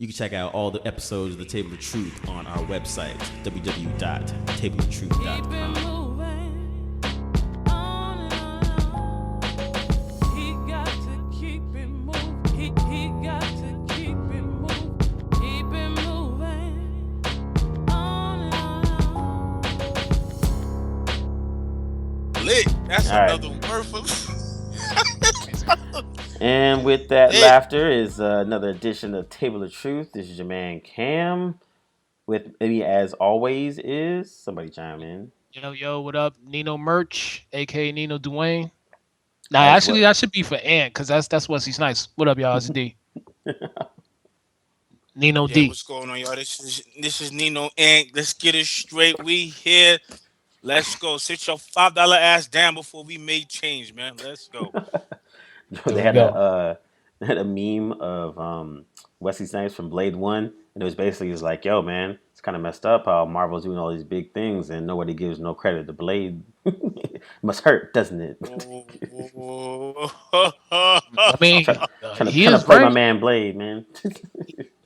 You can check out all the episodes of The Table of Truth on our website, www.tableoftruth.com. That's another word for. And with that laughter is another edition of Table of Truth. This is your man Cam. With me, as always, is somebody chime in. Yo, what up? Nino Merch, aka Nino Dwayne. Nah, actually, that should be for Ant, because that's Wesley's nice. What up, y'all? It's D. Nino D. What's going on, y'all? This is Nino Ant. Let's get it straight. We here. Let's go. Sit your $5 ass down before we make change, man. Let's go. They had a meme of Wesley Snipes from Blade 1, and it was basically like, yo, man, it's kind of messed up how Marvel's doing all these big things and nobody gives no credit to Blade. Must hurt, doesn't it? I mean, trying to play my man Blade, man.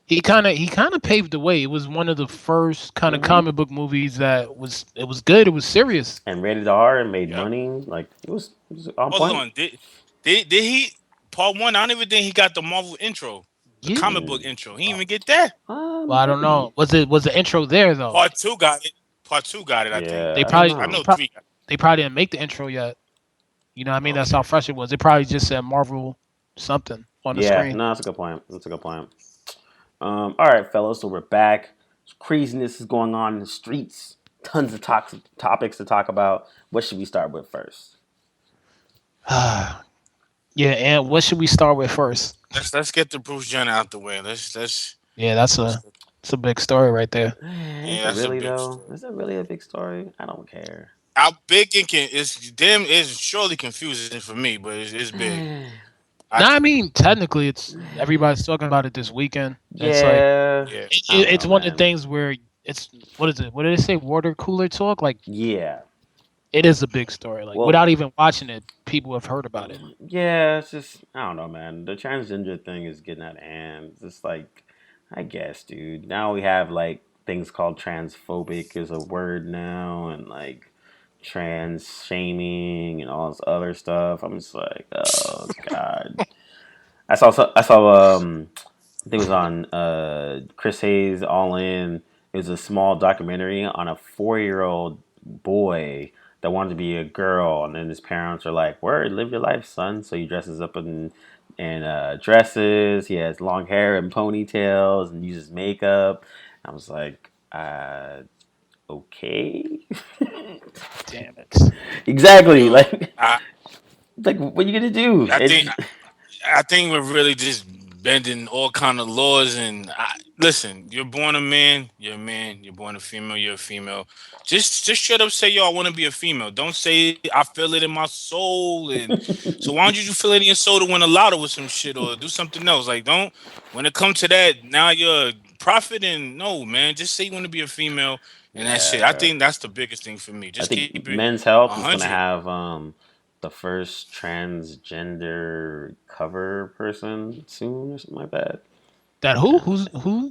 He kind of paved the way. It was one of the first kind of comic book movies that was good. It was serious and rated R and made money. Like it was on point. Hold on, did he part 1? I don't even think he got the Marvel intro, the comic book intro. He didn't even get that. Well, I don't know. Was the intro there though? Part 2 got it. I think. They probably 3 got it. They probably didn't make the intro yet. You know what I mean? That's how fresh it was. It probably just said Marvel something on the screen. Yeah, no, that's a good point. All right, fellas, so we're back. Craziness is going on in the streets. Tons of topics to talk about. What should we start with first? And what should we start with first? Let's get the Bruce Jenner out the way. Let's. Yeah, that's a big story right there. Yeah, is it really though? Is it really a big story? I don't care. How big it's surely confusing for me, but it's big. I mean, technically, it's everybody's talking about it this weekend. It's one of the things where it's what is it? What did they say? Water cooler talk? Like it is a big story. Like without even watching it, people have heard about it. Yeah, it's just I don't know, man. The transgender thing is getting out of hand. It's just like I guess, dude. Now we have like things called transphobic is a word now, and like trans shaming and all this other stuff. I'm just like, oh god. I saw I think it was on Chris Hayes All In. It was a small documentary on a 4-year-old boy that wanted to be a girl, and then his parents are like, "Word, live your life, son." So he dresses up in dresses. He has long hair and ponytails and uses makeup. I was like, okay. Damn it. Exactly. Like what are you gonna do? I think we're really just bending all kind of laws. And listen, you're born a man, you're a man. You're born a female, you're a female. Just straight up say, yo, I want to be a female. Don't say I feel it in my soul. And so why don't you feel it in your soul to win a lotto with some shit or do something else? Like don't. When it comes to that, now you're a prophet. And no, man, just say you want to be a female. And that shit, I think that's the biggest thing for me. Just I think keep it Men's Health 100. Is gonna have the first transgender cover person soon or something like that. That who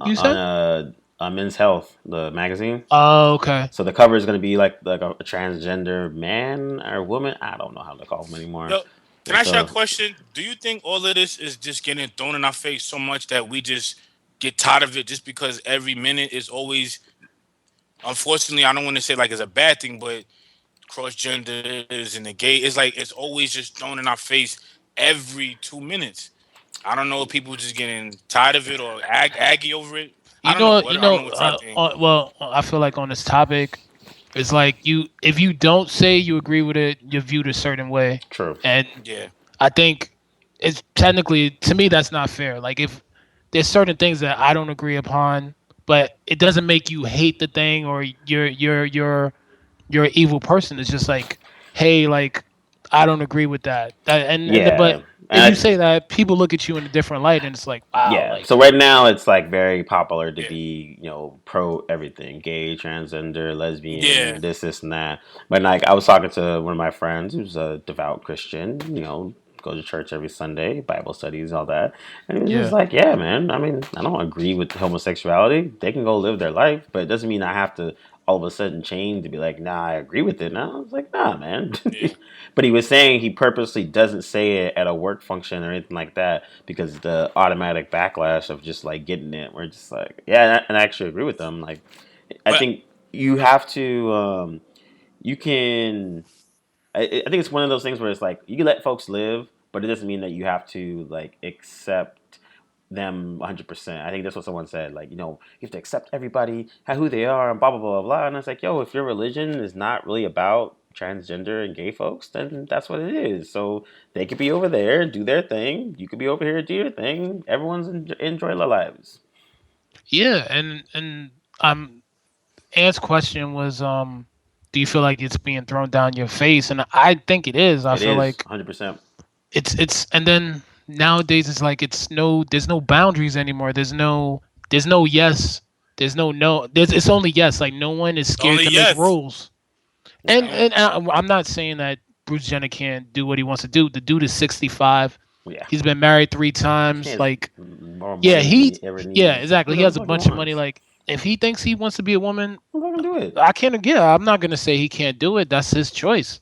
you said? On Men's Health, the magazine. Oh, okay. So the cover is gonna be like a transgender man or woman. I don't know how to call them anymore. Yo, can I ask you a question? Do you think all of this is just getting thrown in our face so much that we just get tired of it just because every minute is always, unfortunately, I don't want to say like it's a bad thing, but cross-genders and the gay, it's like it's always just thrown in our face every 2 minutes. I don't know if people just getting tired of it or aggy over it. Well, I feel like on this topic, it's like if you don't say you agree with it, you're viewed a certain way. True. And I think it's technically, to me, that's not fair. Like if there's certain things that I don't agree upon, but it doesn't make you hate the thing or you're an evil person. It's just like, hey, like I don't agree with that. But if you say that, people look at you in a different light, and it's like, wow. Yeah. Like, so right now, it's like very popular to be, pro everything, gay, transgender, lesbian, this and that. But like, I was talking to one of my friends who's a devout Christian, go to church every Sunday, Bible studies, all that. And he was just Yeah. like, yeah, man. I mean, I don't agree with homosexuality. They can go live their life, but it doesn't mean I have to all of a sudden change to be like, nah, I agree with it. Now I was like, nah, man. Yeah. But he was saying he purposely doesn't say it at a work function or anything like that because the automatic backlash of just like getting it. We're just like, yeah, and I actually agree with them. Like, I But think you have to, you can. I think it's one of those things where it's like you can let folks live, but it doesn't mean that you have to like accept them 100%. I think that's what someone said. Like, you have to accept everybody, who they are, and blah blah blah blah blah. And I was like, yo, if your religion is not really about transgender and gay folks, then that's what it is. So they could be over there, do their thing. You could be over here, do your thing. Everyone's enjoy their lives. Yeah, and Ant's question was, do you feel like it's being thrown down your face? And I think it is. I It feel is like 100%. and then nowadays it's like there's no boundaries anymore. There's no yes, there's no no. It's only yes. Like no one is scared only to make yes. rules. And Yeah, Yeah. and I'm not saying that Bruce Jenner can't do what he wants to do. The dude is 65. yeah. He's been married 3 times. He has Like, more yeah, money than he ever yeah, needs. exactly. He Whatever has the a fuck he bunch of money. wants. Like, if he thinks he wants to be a woman, Fucking do it. I can't. Yeah, I'm not gonna say he can't do it. That's his choice.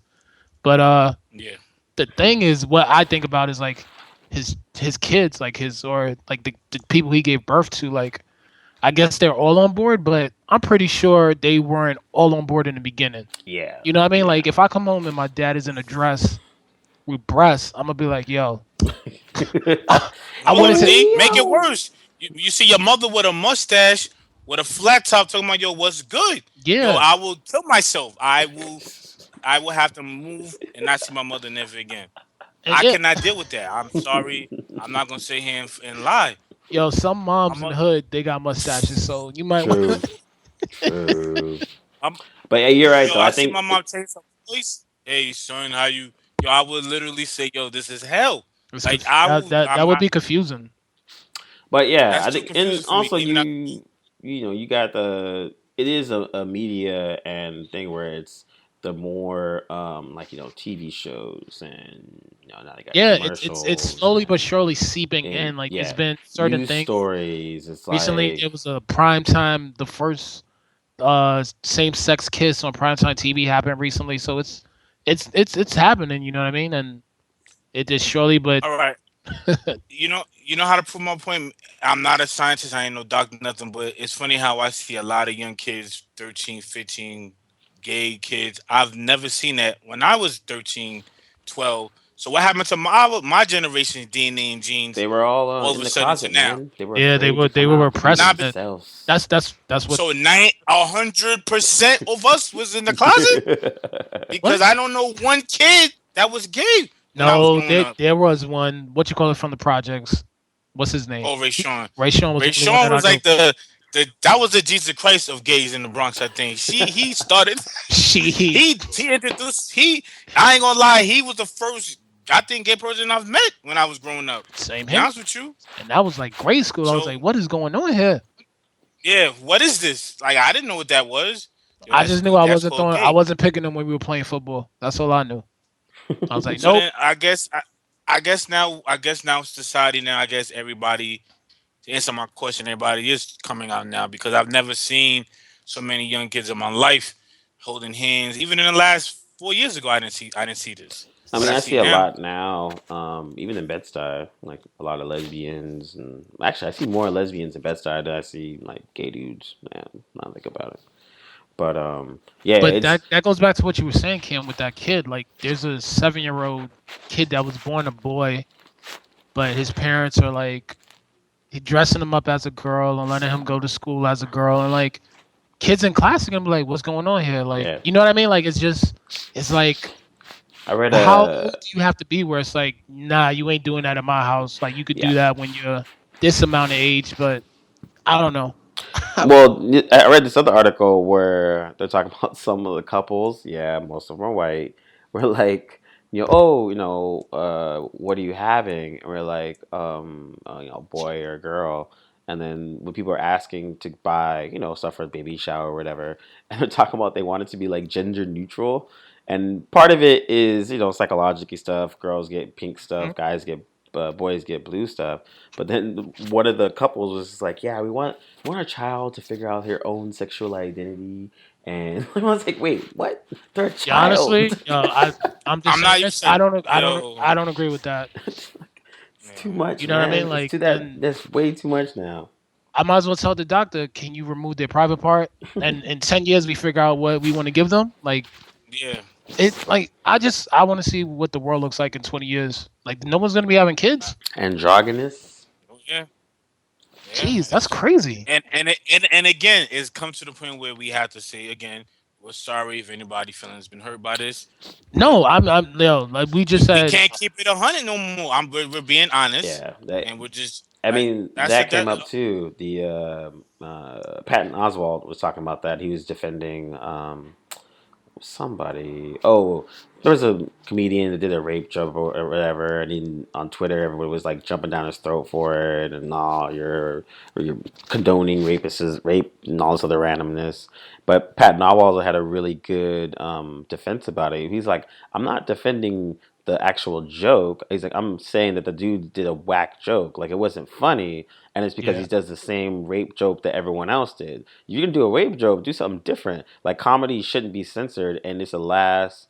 But Yeah. the thing is, what I think about is like his kids, like his or like the people he gave birth to. Like, I guess they're all on board, but I'm pretty sure they weren't all on board in the beginning. Yeah, You know what I mean? yeah. Like, if I come home and my dad is in a dress with breasts, I'm gonna be like, yo, I Oh, wouldn't say, see, make it worse. You see your mother with a mustache, with a flat top, talking about yo, what's good? Yo, yeah, I will kill myself. I will have to move and not see my mother never again. and I yeah, cannot deal with that. I'm sorry. I'm not gonna sit here and lie. yo, some moms I'm in the a, hood they got mustaches, so you might want. True, true. I'm But yeah, you're right yo. though. I I see think my mom take some place. Hey son, how you? Yo, I would literally say, yo, this is hell. Like I will. That would be confusing. but yeah, That's I too think, and confusing for me. also Even you got it is a media and thing where it's the more like TV shows and now they got Yeah, it's commercials slowly but and surely seeping in. Like, it's yeah, been certain news things. stories. It's Recently, like it was a prime time. The first same sex kiss on primetime TV happened recently, so it's happening. You know what I mean? And it is surely, but all right. You know how to prove my point. I'm not a scientist. I ain't no doctor, nothing. But it's funny how I see a lot of young kids, 13, 15, gay kids. I've never seen that when I was 13, 12. So what happened to my generation's DNA and genes they were all all of in a the sudden to closet, now? man. They were yeah, afraid to they come were out to be Nah, repressing but it. themselves. That's what. so 100% of us was in the closet What? because I don't know one kid that was gay when I was No, growing up. there was one. What you call it from the projects? What's his name? Oh, Ray Sean. Ray Sean was Ray the only one Sean that I was knew. like the that was the Jesus Christ of gays in the Bronx. I think he started. She He introduced he. I ain't gonna lie. He was the first I think gay person I've met when I was growing up. same To be here, honest with you. and that was like grade school. I was So like, what is going on here? yeah, what is this? Like I didn't know what that was. Yo, I just knew that's called I gay. wasn't picking them when we were playing football. That's all I knew. I was like, So nope. then I guess now society now I guess everybody to answer my question everybody is coming out now because I've never seen so many young kids in my life holding hands. Even in the last 4 years ago I didn't see this. I But mean, I I see see a now. lot now, even in Bed-Stuy, like a lot of lesbians, and actually, I see more lesbians in Bed-Stuy than I see like gay dudes. Man, now I think about it. But yeah, But it's that goes back to what you were saying, Kim, with that kid. Like, there's a 7-year-old kid that was born a boy, but his parents are like he dressing him up as a girl and letting him go to school as a girl, and like kids in class are gonna be like, "What's going on here?" Like, yeah. you know what I mean? Like, it's like, I read how a old do you have to be where it's like, nah, you ain't doing that in my house. Like, you could yeah. do that when you're this amount of age, but I don't know. Well, I read this other article where they're talking about some of the couples. Yeah, most of them are white. We're like, oh, what are you having? And we're like, boy or girl. And then when people are asking to buy, stuff for the baby shower or whatever, and they're talking about they want it to be like gender neutral, And part of it is, psychological stuff. Girls get pink Mhm. stuff, guys get boys get blue stuff. But then one of the couples was just like, "Yeah, we want our child to figure out their own sexual identity." And I was like, "Wait, what? They're a Yeah, honestly, child." I'm just I'm saying not used this. to I yo. don't agree with that. It's too Yeah. much, You know what I mean? man. It's Like too that. then That's way too much now. I might as well tell the doctor, can you remove their private part? And in 10 years we figure out what we want to give them. Like Yeah. I want to see what the world looks like in 20 years. Like no one's gonna be having kids. Androgynous. Yeah. Yeah. Jeez, that's crazy. And again, it's come to the point where we have to say again, we're sorry if anybody feelings been hurt by this, but No, I'm no, like we just we said. can't keep it 100 no more. We're being honest, Yeah, that. and we're just I like mean, that's that it. came That up too. The Patton Oswalt was talking about that. He was defending somebody. Oh, there was a comedian that did a rape joke or whatever, and on Twitter, everybody was like jumping down his throat for it, and you're condoning rapists, rape, and all this other randomness. But Pat Oswalt had a really good defense about it. He's like, I'm not defending the actual joke. He's like, I'm saying that the dude did a whack joke, like it wasn't funny, and it's because he Yeah. does the same rape joke that everyone else did. You can do a rape joke, do something different. Like comedy shouldn't be censored, and it's the last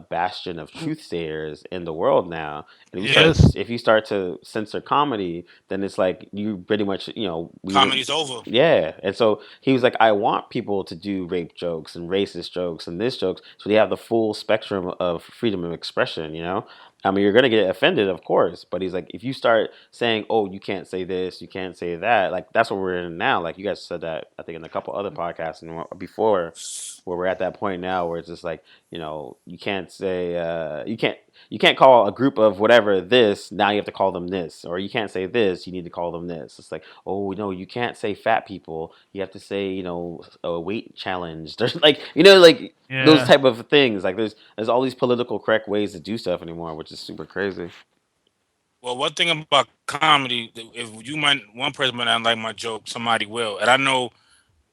bastion of truth sayers in the world now. And Yes. if you start to censor comedy, then it's like you pretty much comedy's over. yeah. And so he was like, I want people to do rape jokes and racist jokes and this jokes, so they have the full spectrum of freedom of expression. I mean, you're gonna get offended, of course, but he's like, if you start saying, "Oh, you can't say this, you can't say that," like that's what we're in now. Like you guys said that, I think, in a couple other podcasts and before, where we're at that point now, where it's just like, you can't say, you can't call a group of whatever this. Now you have to call them this, or you can't say this. You need to call them this. It's like, oh no, you can't say fat people. You have to say, a weight challenge. There's like, like those Yeah. type of things. Like there's all these political correct ways to do stuff anymore, which is super crazy. Well, one thing about comedy, if you might one person might not like my joke, somebody will, and I know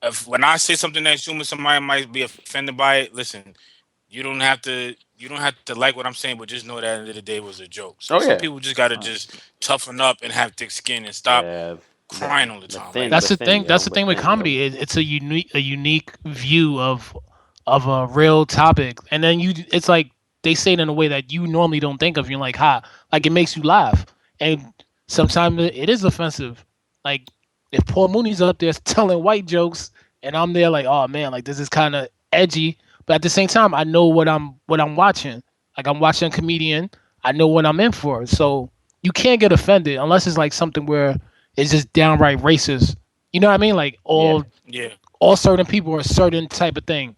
if when I say something that's human, somebody might be offended by it. Listen, you don't have to like what I'm saying, but just know that at the end of the day it was a joke. So Oh some yeah, people just gotta just toughen up and have thick skin and stop yeah. The crying all the the time. thin, Like the That's the thin, thing. That's the but thing with thin. comedy. It's a unique view of a real topic, and then it's like they say it in a way that you normally don't think of. You're like, ha, like it makes you laugh, and sometimes it is offensive. Like if Paul Mooney's up there telling white jokes, and I'm there like, oh man, like this is kind of edgy, but at the same time, I know what I'm watching. Like I'm watching a comedian. I know what I'm in for. So you can't get offended unless it's like something where it's just downright racist. You know what I mean? Like Yeah, yeah, all certain people are a certain type of thing.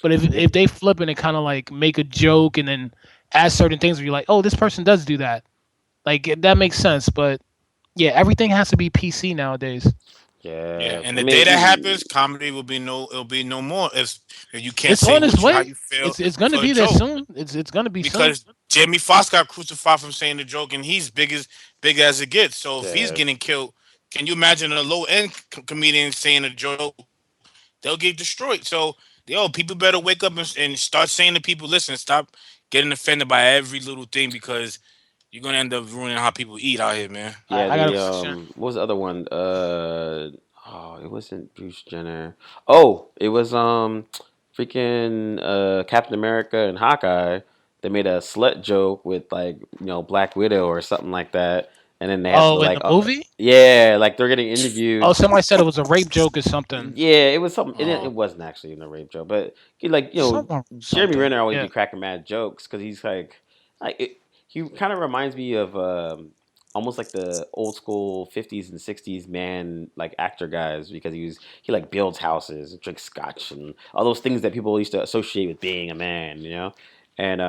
But if they flip it and kind of like make a joke and then add certain things where you're like, oh, this person does do that. Like that makes sense. But yeah, everything has to be PC nowadays. yeah. yeah. And I the day that mean, happens, comedy will be no. It'll be no more if you can't It's say on its what you how way. you feel It's gonna for a be there joke. soon. It's gonna be soon. Because Jamie Foxx got crucified from saying the joke, and he's big as it gets. So if he's yeah, getting killed, can you imagine a low end comedian saying a joke? They'll get destroyed. So people better wake up and start saying to people, listen, stop getting offended by every little thing because you're gonna end up ruining how people eat out here, man. yeah. I got a The question. what was the other one? Oh, it wasn't Bruce Jenner. Oh, it was freaking Captain America and Hawkeye. They made a slut joke with like Black Widow or something like that, and then they had to Oh, in like the movie? yeah, like they're getting Oh, interviewed. somebody said it was a rape joke or something. Yeah, it was something. It Oh, wasn't actually in the rape joke, but like Jeremy something. Renner always be Yeah. cracking mad jokes because he's he kind of reminds me of almost like the old school 50s and 60s man like actor guys because he like builds houses and drinks scotch and all those things that people used to associate with being a man. And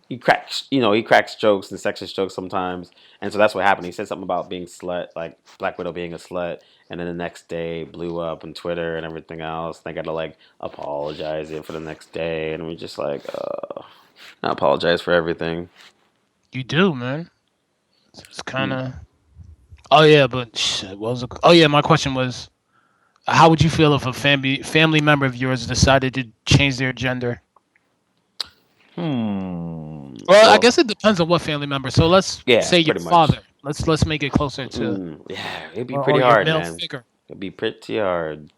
he cracks jokes and sexist jokes sometimes, and so that's what happened. He said something about being slut, like Black Widow being a slut, and then the next day blew up on Twitter and everything else. They got to like apologize it for the next day, and we just like, I apologize for everything. You do, man. It's kind of. Oh yeah, but shit, what was it? Oh yeah, my question was, how would you feel if a family member of yours decided to change their gender? Well, I Well, guess it depends on what family member. So let's yeah, say your pretty much. father. Let's make it closer to Yeah, it'd be or pretty your hard, male man. figure. It'd be pretty hard.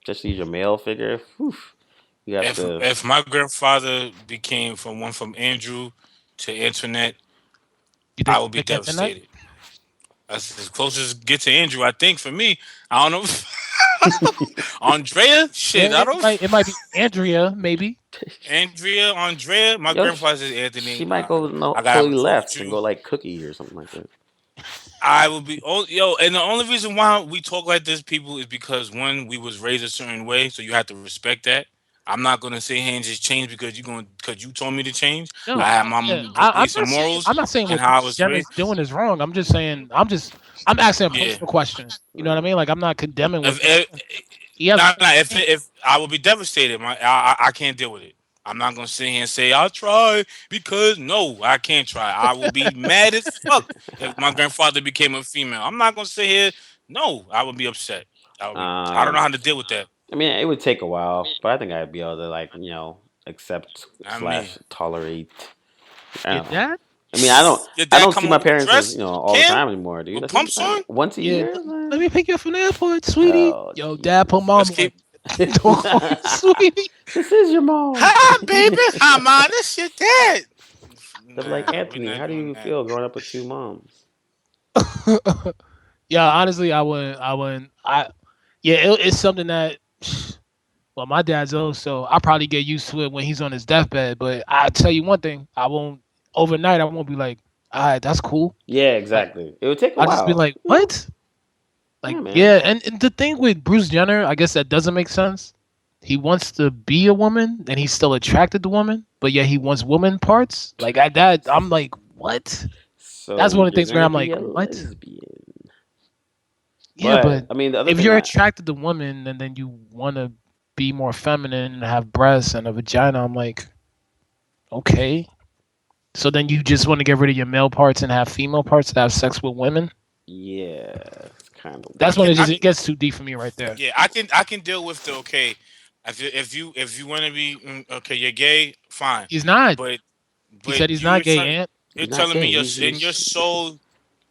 Just use your male figure. Whew. You have If to. if my grandfather became from Andrew to Antoinette, You I think would you be pick Antoinette? devastated. That's as close as get to Andrew. I think for me, I don't know. Andrea, Yeah, shit, I don't. it might be Andrea, maybe. Andrea. My Yo, grandfather is Anthony. she might go no, I gotta have totally a talk with left and you. go like Cookie or something like that. I would be yo, and the only reason why we talk like this, people, is because one, we was raised a certain way, so you have to respect that. I'm not gonna sit here and just change because you told me to change. No, I have my yeah, base of morals I'm not saying and what how I Bruce was Jenner's raised. doing is wrong. I'm asking a Yeah. personal question. You know what I mean? Like I'm not condemning what If, he's if doing. He has a Nah, point nah, to make. if I would be devastated, I can't deal with it. I'm not gonna sit here and say I'll try because no, I can't try. I will be mad as fuck if my grandfather became a female. I'm not gonna sit here. No, I would be upset. I would be. I don't know Um, how to deal with that. I mean, it would take a while, but I think I'd be able to like accept I mean, slash tolerate. I Your don't know. dad? I mean, I don't. your I dad don't see come my over parents as dressed, all the Cam, time anymore, dude. with I think pumps on. once a Yeah, year. let me pick you up from the airport, sweetie. Oh, Yo, dad, put Jesus. Let's mom on. keep. Don't call you sweetie. This is your mom. Hi, baby. Hi, ma. This your dad. They're like, Nah, we're Anthony, not how do doing you that. feel growing up with two moms? Yeah, honestly, I wouldn't. Yeah, it's something that. Well, my dad's old, so I probably get used to it when he's on his deathbed. But I tell you one thing, I won't overnight. I won't be like, all right, that's cool. Yeah, Like exactly. It would take a I'll just be while. like, what? Like, Yeah, man. yeah, and the thing with Bruce Jenner, I guess that doesn't make sense. He wants to be a woman, and he's still attracted to women, but yeah, he wants woman parts. Like I'm like, what? That's So one of the you're things where gonna I'm be like, a what? lesbian. Yeah, But but I mean, the other if thing you're that attracted to women and then you want to be more feminine and have breasts and a vagina, I'm like, okay. So then you just want to get rid of your male parts and have female parts to have sex with women? yeah, it's kind of I That's weird. when can. I it can. gets too deep for me right there. Yeah, I can deal with the okay. If you want to be okay, you're gay, fine. He's not. But He said he's you're not gay, trying. Ant. You're He's not telling me gay. in your soul.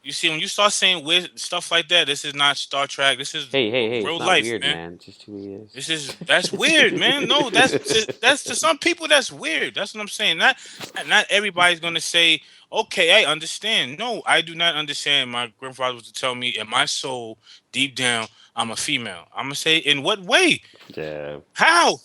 You see, when you start saying weird stuff like that, this is not Star Trek. This is Hey, it's real not life, weird, man. man. It's just who he is. That's weird, man. No, that's to some people that's weird. That's what I'm saying. Not everybody's gonna say, okay, I understand. No, I do not understand. My grandfather was to tell me in my soul, deep down, I'm a female. I'm gonna say, in what way? Yeah. How?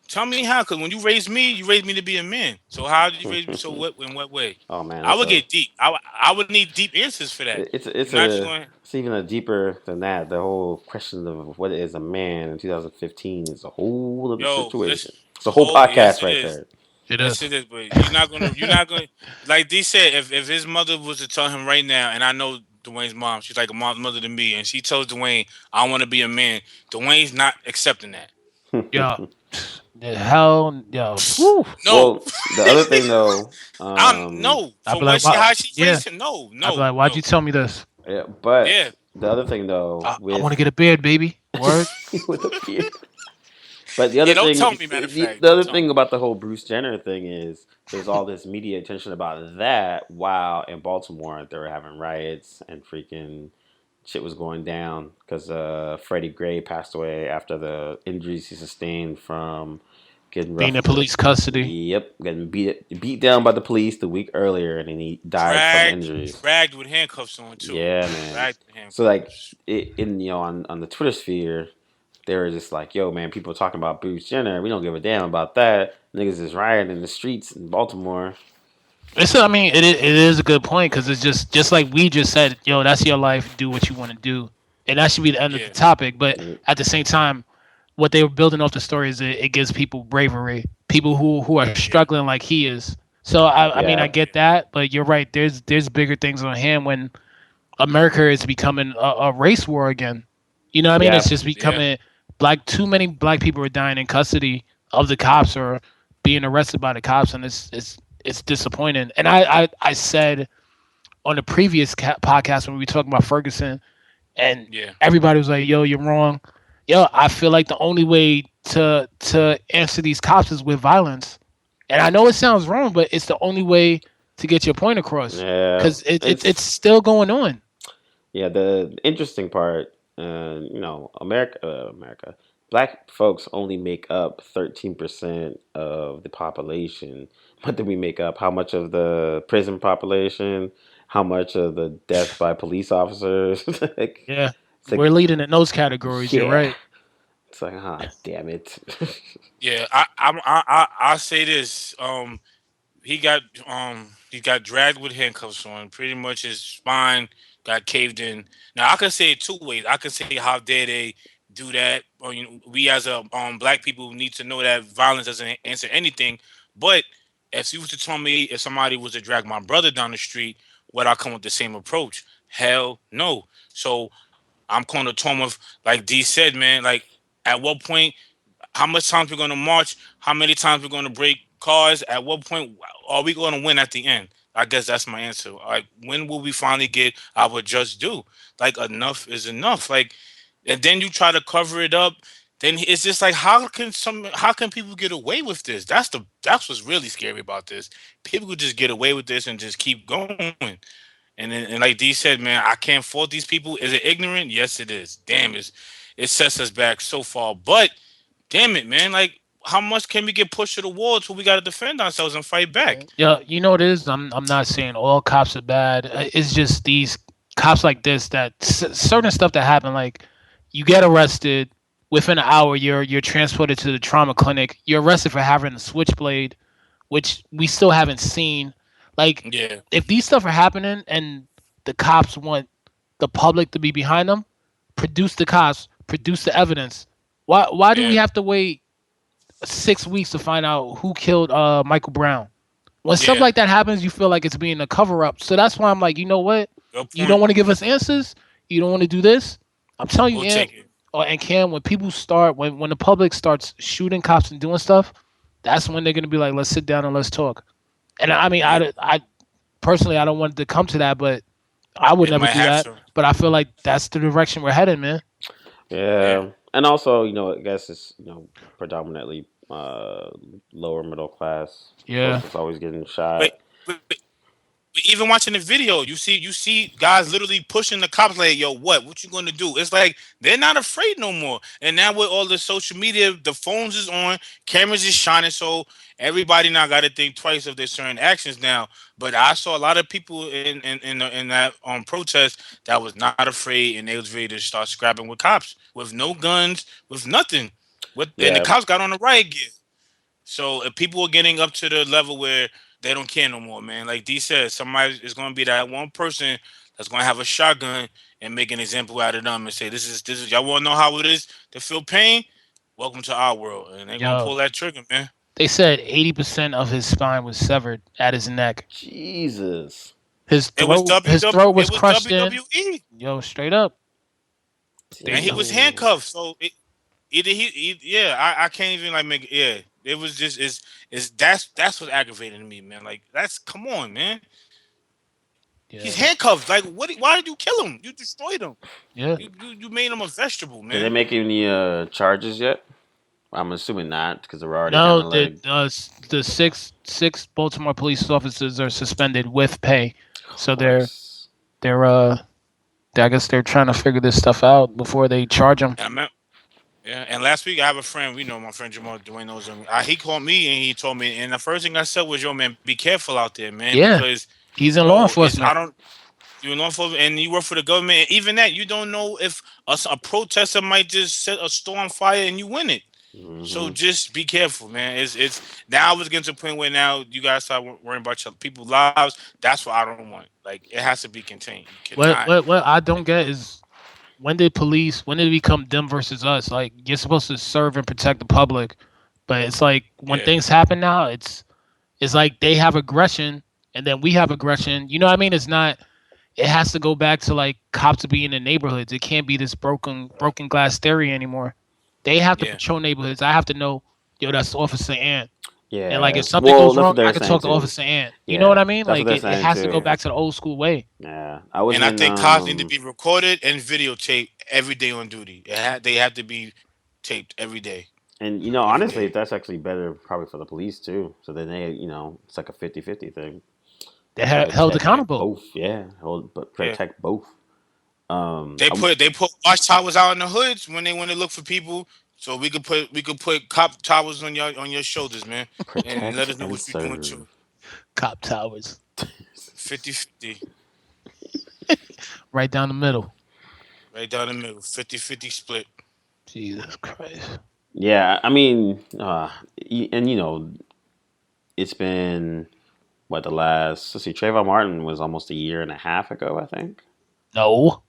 Tell me how? Because when you raised me to be a man. So how did you raise me? So what? In what way? Oh man, I that's would a get deep. I would need deep answers for that. You're it's not just a going. it's even a deeper than that. The whole question of what is a man in 2015 is a whole other Yo, situation. this It's a whole whole yes, podcast it right is. there. It Yes, is. it is. But you're not gonna. Like D said, if his mother was to tell him right now, and I know Dwayne's mom, she's like a mom's mother to me, and she tells Dwayne, "I want to be a man." Dwayne's not accepting that. Yeah. The hell, yo. Whew. No, Well, the other thing though, I'm no. I'd From be like, what wow. how she Yeah. raised him, no, I'd be no, like, why'd no. you tell me this? yeah, but Yeah, the other thing though I with want to get a beard, baby. Word. with the beard. But the yeah. other Don't thing, tell me. Matter of fact, the don't other tell me. thing about the whole Bruce Jenner thing is there's all this media attention about that. While in Baltimore, they were having riots and freaking shit was going down because Freddie Gray passed away after the injuries he sustained from getting Being in roughed. police custody. Yep, getting beat down by the police the week earlier, and then he died from injuries. Dragged with handcuffs on too. Yeah, man. Dragged with So like, handcuffs. in on the Twitter sphere, they were just like, "Yo, man, people talking about Bruce Jenner. We don't give a damn about that. Niggas is rioting in the streets in Baltimore." I mean, it is a good point because it's just like we just said, yo, that's your life. Do what you want to do, and that should be the end of the Yeah, topic. But Yeah. at the same time, what they were building off the story is it gives people bravery, people who are yeah, struggling like he is. So I mean, I Yeah. get that, but you're right. There's bigger things on hand when America is becoming a race war again. You know what I mean? Yeah. It's just yeah, becoming like too many black people are dying in custody of the cops or being arrested by the cops, and it's disappointing. And I said on the previous podcast when we were talking about Ferguson, and yeah, everybody was like, "Yo, you're wrong." Yo, I feel like the only way to answer these cops is with violence. And I know it sounds wrong, but it's the only way to get your point across Yeah, because it's it's still going on. yeah. The interesting part, America, black folks only make up 13% of the population. What do we make up? How much of the prison population? How much of the deaths by police officers? Yeah, It's we're like, leading in those categories. You're yeah. right. It's like, ah, damn it. Yeah, I say this. He got dragged with handcuffs on. Pretty much his spine got caved in. Now I could say it two ways. I could say how dare they do that. Or we as a black people need to know that violence doesn't answer anything. But if you was to tell me if somebody was to drag my brother down the street, would I come with the same approach? Hell no. So I'm calling a term of like D said, man. Like at what point how much times we're going to march, how many times we're going to break cars, at what point are we going to win at the end? I guess that's my answer. Like, when will we finally get our just due? Like, enough is enough. Like, and then you try to cover it up. Then it's just like, how can people get away with this? That's what's really scary about this. People could just get away with this and just keep going. And like D said, man, I can't fault these people. Is it ignorant? Yes, it is. Damn, it sets us back so far. But damn it, man. Like, how much can we get pushed to the wall till we got to defend ourselves and fight back? Yeah, you know what it is. I'm not saying all cops are bad. It's just these cops like this that certain stuff that happen. Like you get arrested within an hour, you're transported to the trauma clinic. You're arrested for having a switchblade, which we still haven't seen. Like Yeah, if these stuff are happening and the cops want the public to be behind them, produce the cops, produce the evidence. Why do we yeah, have to wait 6 weeks to find out who killed Michael Brown? When stuff yeah. like that happens, you feel like it's being a cover up. So that's why I'm like, you know what? Good You don't point. want to give us answers. You don't want to do this. I'm telling you, We'll Ant take it. and Cam, when people start, when the public starts shooting cops and doing stuff, that's when they're gonna be like, let's sit down and let's talk. And I mean, Yeah, I personally, I don't want it to come to that, but I would it never might do have that. to. But I feel like that's the direction we're headed, man. Yeah, Yeah, and also, I guess it's predominantly lower middle class folks Yeah, that's always getting but, shot. but even watching the video, you see guys literally pushing the cops like, "Yo, what you going to do?" It's like they're not afraid no more. And now with all the social media, the phones is on, cameras is shining, so everybody now got to think twice of their certain actions now. But I saw a lot of people in that protest that was not afraid, and they was ready to start scrapping with cops with no guns, with nothing. And the Yeah, cops got on the riot gear. So if people are getting up to the level where they don't care no more, man. Like D said, somebody is going to be that one person that's going to have a shotgun and make an example out of them and say, "This is y'all want to know how it is to feel pain? Welcome to our world." And they're going to yo, pull that trigger, man. they said 80% of his spine was severed at his neck. Jesus, His throat was It was crushed in. WWE, Yo, straight up. They and he was damn. handcuffed. So either yeah, I can't even like make yeah. It was just is that's what aggravated me, man. Like that's come on, man. He's Yeah, handcuffed. Like, what? Why did you kill him? You destroyed him. yeah. You made him a vegetable, Did they man. make any charges yet? I'm assuming not because they're already kind No, of like, the six Baltimore police officers are suspended with pay, of so course. they're I guess they're trying to figure this stuff out before they charge them. And yeah. And last week I have a friend. We know my friend Jamal Dwayne knows him. He called me and he told me. And the first thing I said was, "Yo, man, be careful out there, man, Yeah, because he's in law it's I enforcement. don't you know for and you work for the government. And even that, you don't know if a protester might just set a store on fire and you win it. So Hmm. just be careful, man. It's now it's getting to a point where now you guys start worrying about your people's lives. That's what I don't want. Like it has to be contained. You cannot. What I don't get is when did it become them versus us? Like you're supposed to serve and protect the public, but it's like when Yeah, things happen now, it's like they have aggression and then we have aggression. You know what I mean? It's not. It has to go back to like cops being in neighborhoods. It can't be this broken glass theory anymore. They have to yeah, patrol neighborhoods. I have to know, yo, that's Officer Ant. And like Yeah. if something Well, goes that's wrong, what I they're can saying talk to too. Officer Ant. You know what Yeah, I mean? that's what Like they're it saying has to go too. back to the old school way. Yeah, I was and I in think cops need to be recorded and videotaped every day on duty. They have to be taped every day. And honestly, that's actually better probably for the police too. So then they, it's like a 50-50 thing. They held Protect accountable. both, yeah. Hold, but Yeah. protect both. They I, put watchtowers out in the hoods when they want to look for people, so we could put cop towers on your shoulders, man, and let protect us know and what you're doing serve. too. Cop towers 50-50, right down the middle. right down the middle, 50-50 split. Jesus Christ. Yeah, I mean, and it's been what the last. Let's see, Trayvon Martin was almost a year and a half ago, I think. No.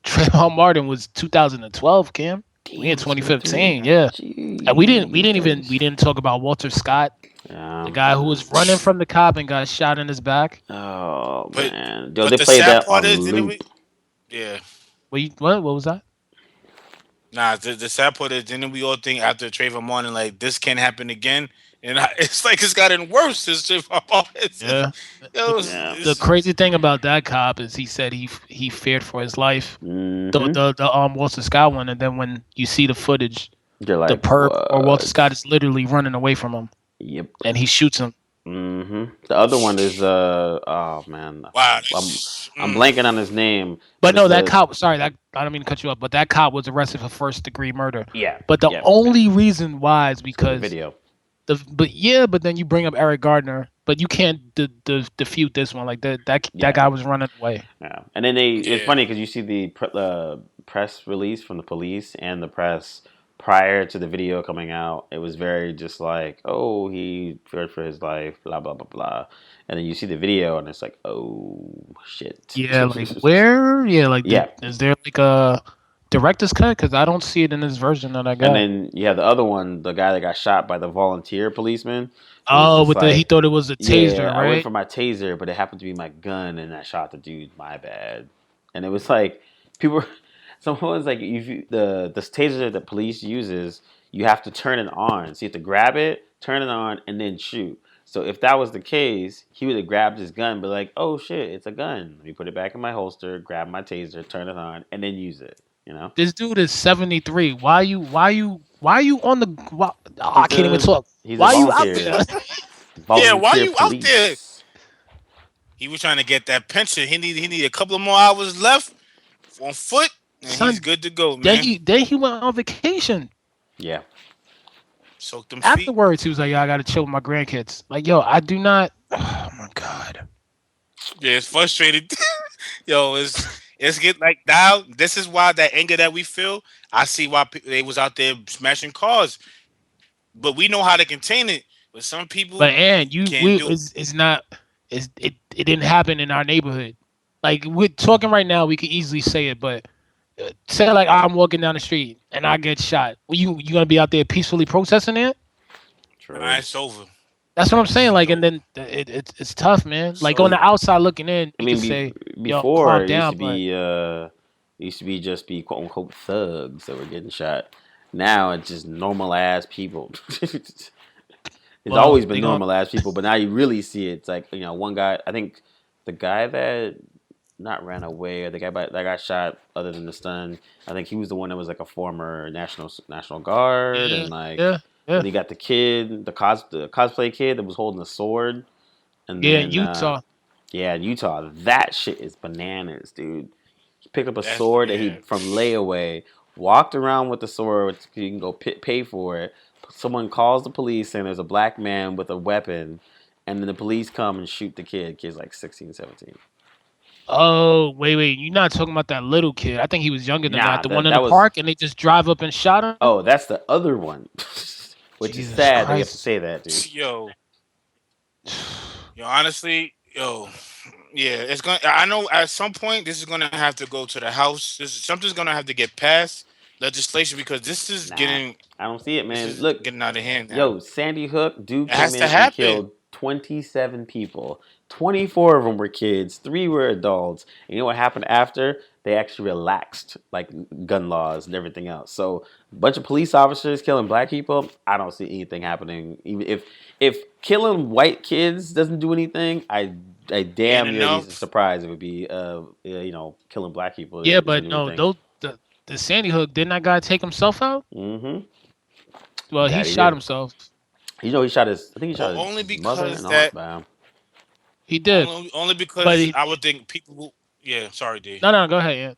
Trayvon Martin was 2012, Cam. We in Damn, it's been 2015, 3 years. yeah. And Jeez. we didn't talk about Walter Scott, the guy who was running from the cop and got shot in his back. Oh But man, yo, but they the played sad that part on is, didn't we? loop. Yeah. What was that? Nah, the sad part is, didn't we all think after Trayvon Martin, like, this can't happen again? And it's like it's gotten worse since Trayvon Martin. Yeah. Yo, The, Yeah. the crazy thing about that cop is he said he feared for his life. Mm-hmm. The Walter Scott one, and then when you see the footage, You're the like, perp or Walter what? Scott is literally running away from him, Yep. and he shoots him. Mm-hmm. The other one is oh man, wow. I'm blanking on his name, But but it's no, that the cop. Sorry, that I don't mean to cut you up, but that cop was arrested for first degree murder. yeah, But the yeah, only reason why is the because video. but then you bring up Eric Gardner, but you can't defute this one. Like that Yeah. guy was running away. Yeah, and then it's Yeah. funny because you see the press release from the police and the press prior to the video coming out. It was very just like, oh, he feared for his life, blah blah blah blah, and then you see the video and it's like, oh shit. Yeah, like where? Yeah, like Yeah. is there like a director's cut? Because I don't see it in this version that I got. And then you have the other one, the guy that got shot by the volunteer policeman. Oh, with he thought it was a taser, yeah, right? I went for my taser, but it happened to be my gun, and I shot the dude. My bad. And it was like people. Someone was like, if you, the taser that police uses, you have to turn it on. So you have to grab it, turn it on, and then shoot. So if that was the case, he would have grabbed his gun, but like, oh shit, it's a gun. Let me put it back in my holster, grab my taser, turn it on, and then use it. This dude is 73. Why you on the? I can't even talk. He's Why a you out volunteer. there? Yeah, why you out police. there? He was trying to get that pension. He need a couple of more hours left on foot, and Son, he's good to go, man. Then he went on vacation. Yeah. Soak them feet. Afterwards, he was like, "Yo, I gotta chill with my grandkids." Like, yo, I do not. Oh my god. Yeah, it's frustrating. Yo, it's get like now. This is why that anger that we feel. I see why they was out there smashing cars, but we know how to contain it. But some people, But and can't do it. it's not. It didn't happen in our neighborhood. Like we're talking right now, we could easily say it, but say like I'm walking down the street and I get shot. Well, you gonna be out there peacefully protesting it? True. Nah, it's over. That's what I'm saying. Like, and then it's tough, man. Like on the outside looking in, you can say, "Yo, before calm it down." used to be just be quote unquote thugs that were getting shot. Now it's just normal ass people. It's always been normal ass people, but now you really see it. It's like one guy. I think the guy that not ran away, or the guy that got shot, other than the stun. I think he was the one that was like a former National Guard, and like. Yeah. And you got the kid, the cosplay kid that was holding a sword. And Yeah, then, in Utah. in Utah. That shit is bananas, dude. He picked up a sword that he from layaway, walked around with the sword so you can go pay for it. Someone calls the police and there's a black man with a weapon. And then the police come and shoot the kid. Kid's like 16, 17. Oh, wait. You're not talking about that little kid. I think he was younger than that. The one in the park, and they just drive up and shot him? Oh, that's the other one. Which is sad they have to say that, dude. Yo, honestly, yeah, it's gonna. I know at some point this is gonna have to go to the House. Something's gonna have to get passed legislation because this is getting. I don't see it, man. Look, getting out of hand now. Yo, Sandy Hook, dude came in and killed 27 people. 24 of them were kids. 3 were adults. And you know what happened after? They actually relaxed like gun laws and everything else. So a bunch of police officers killing black people. I don't see anything happening. Even if killing white kids doesn't do anything, I damn near be surprised if it would be killing black people. Yeah, but no, the Sandy Hook, didn't that guy take himself out? Mm-hmm. Well, he That he shot did. himself. You know, he shot his. I think he shot Only his mother because and all. that Wow. He did, only but because I would think people will, yeah, sorry, D. no, no, go ahead. Yeah.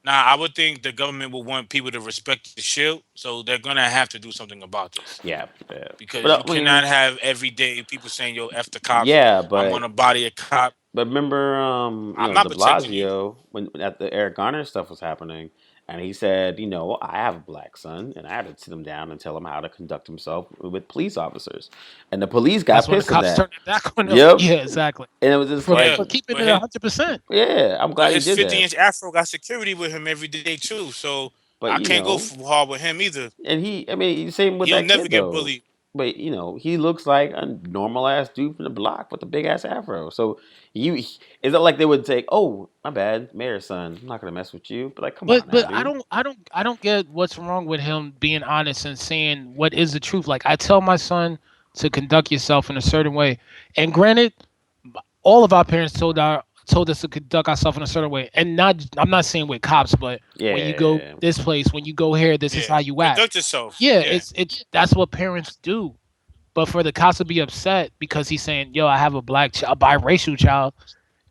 Now I would think the government will want people to respect the shield, so they're gonna have to do something about this. Yeah, yeah. Because But you I mean, cannot have everyday people saying, "Yo, f the cops." yeah, I'm gonna but body a cop. remember, I'm not De protecting you. Blasio when at the Eric Garner stuff was happening, and he said, I have a black son, and I had to sit him down and tell him how to conduct himself with police officers, and the police got That's when the pissed at cops that. turned their back on him. Yep, Yeah, exactly. and it was just Yeah, For like, keeping but it his 100%. yeah, I'm but glad he his did that. 50-inch afro got security with him every day too. So But I can't go hard with him either. and I mean, same with He'll that never kid get though. bullied. But he looks like a normal ass dude from the block with a big ass afro. So it's not like they would say, "Oh, my bad, mayor's son. I'm not gonna mess with you." But like, come on now, But I dude. don't I don't I don't get what's wrong with him being honest and saying what is the truth. Like I tell my son to conduct yourself in a certain way. And granted, all of our parents told us to conduct ourselves in a certain way. And not I'm not saying with cops, but when you go Yeah, this place, when you go here, this is Yeah, how you act. conduct yourself. Yeah, Yeah, it's that's what parents do. But for the cops to be upset because he's saying, "Yo, I have a a biracial child,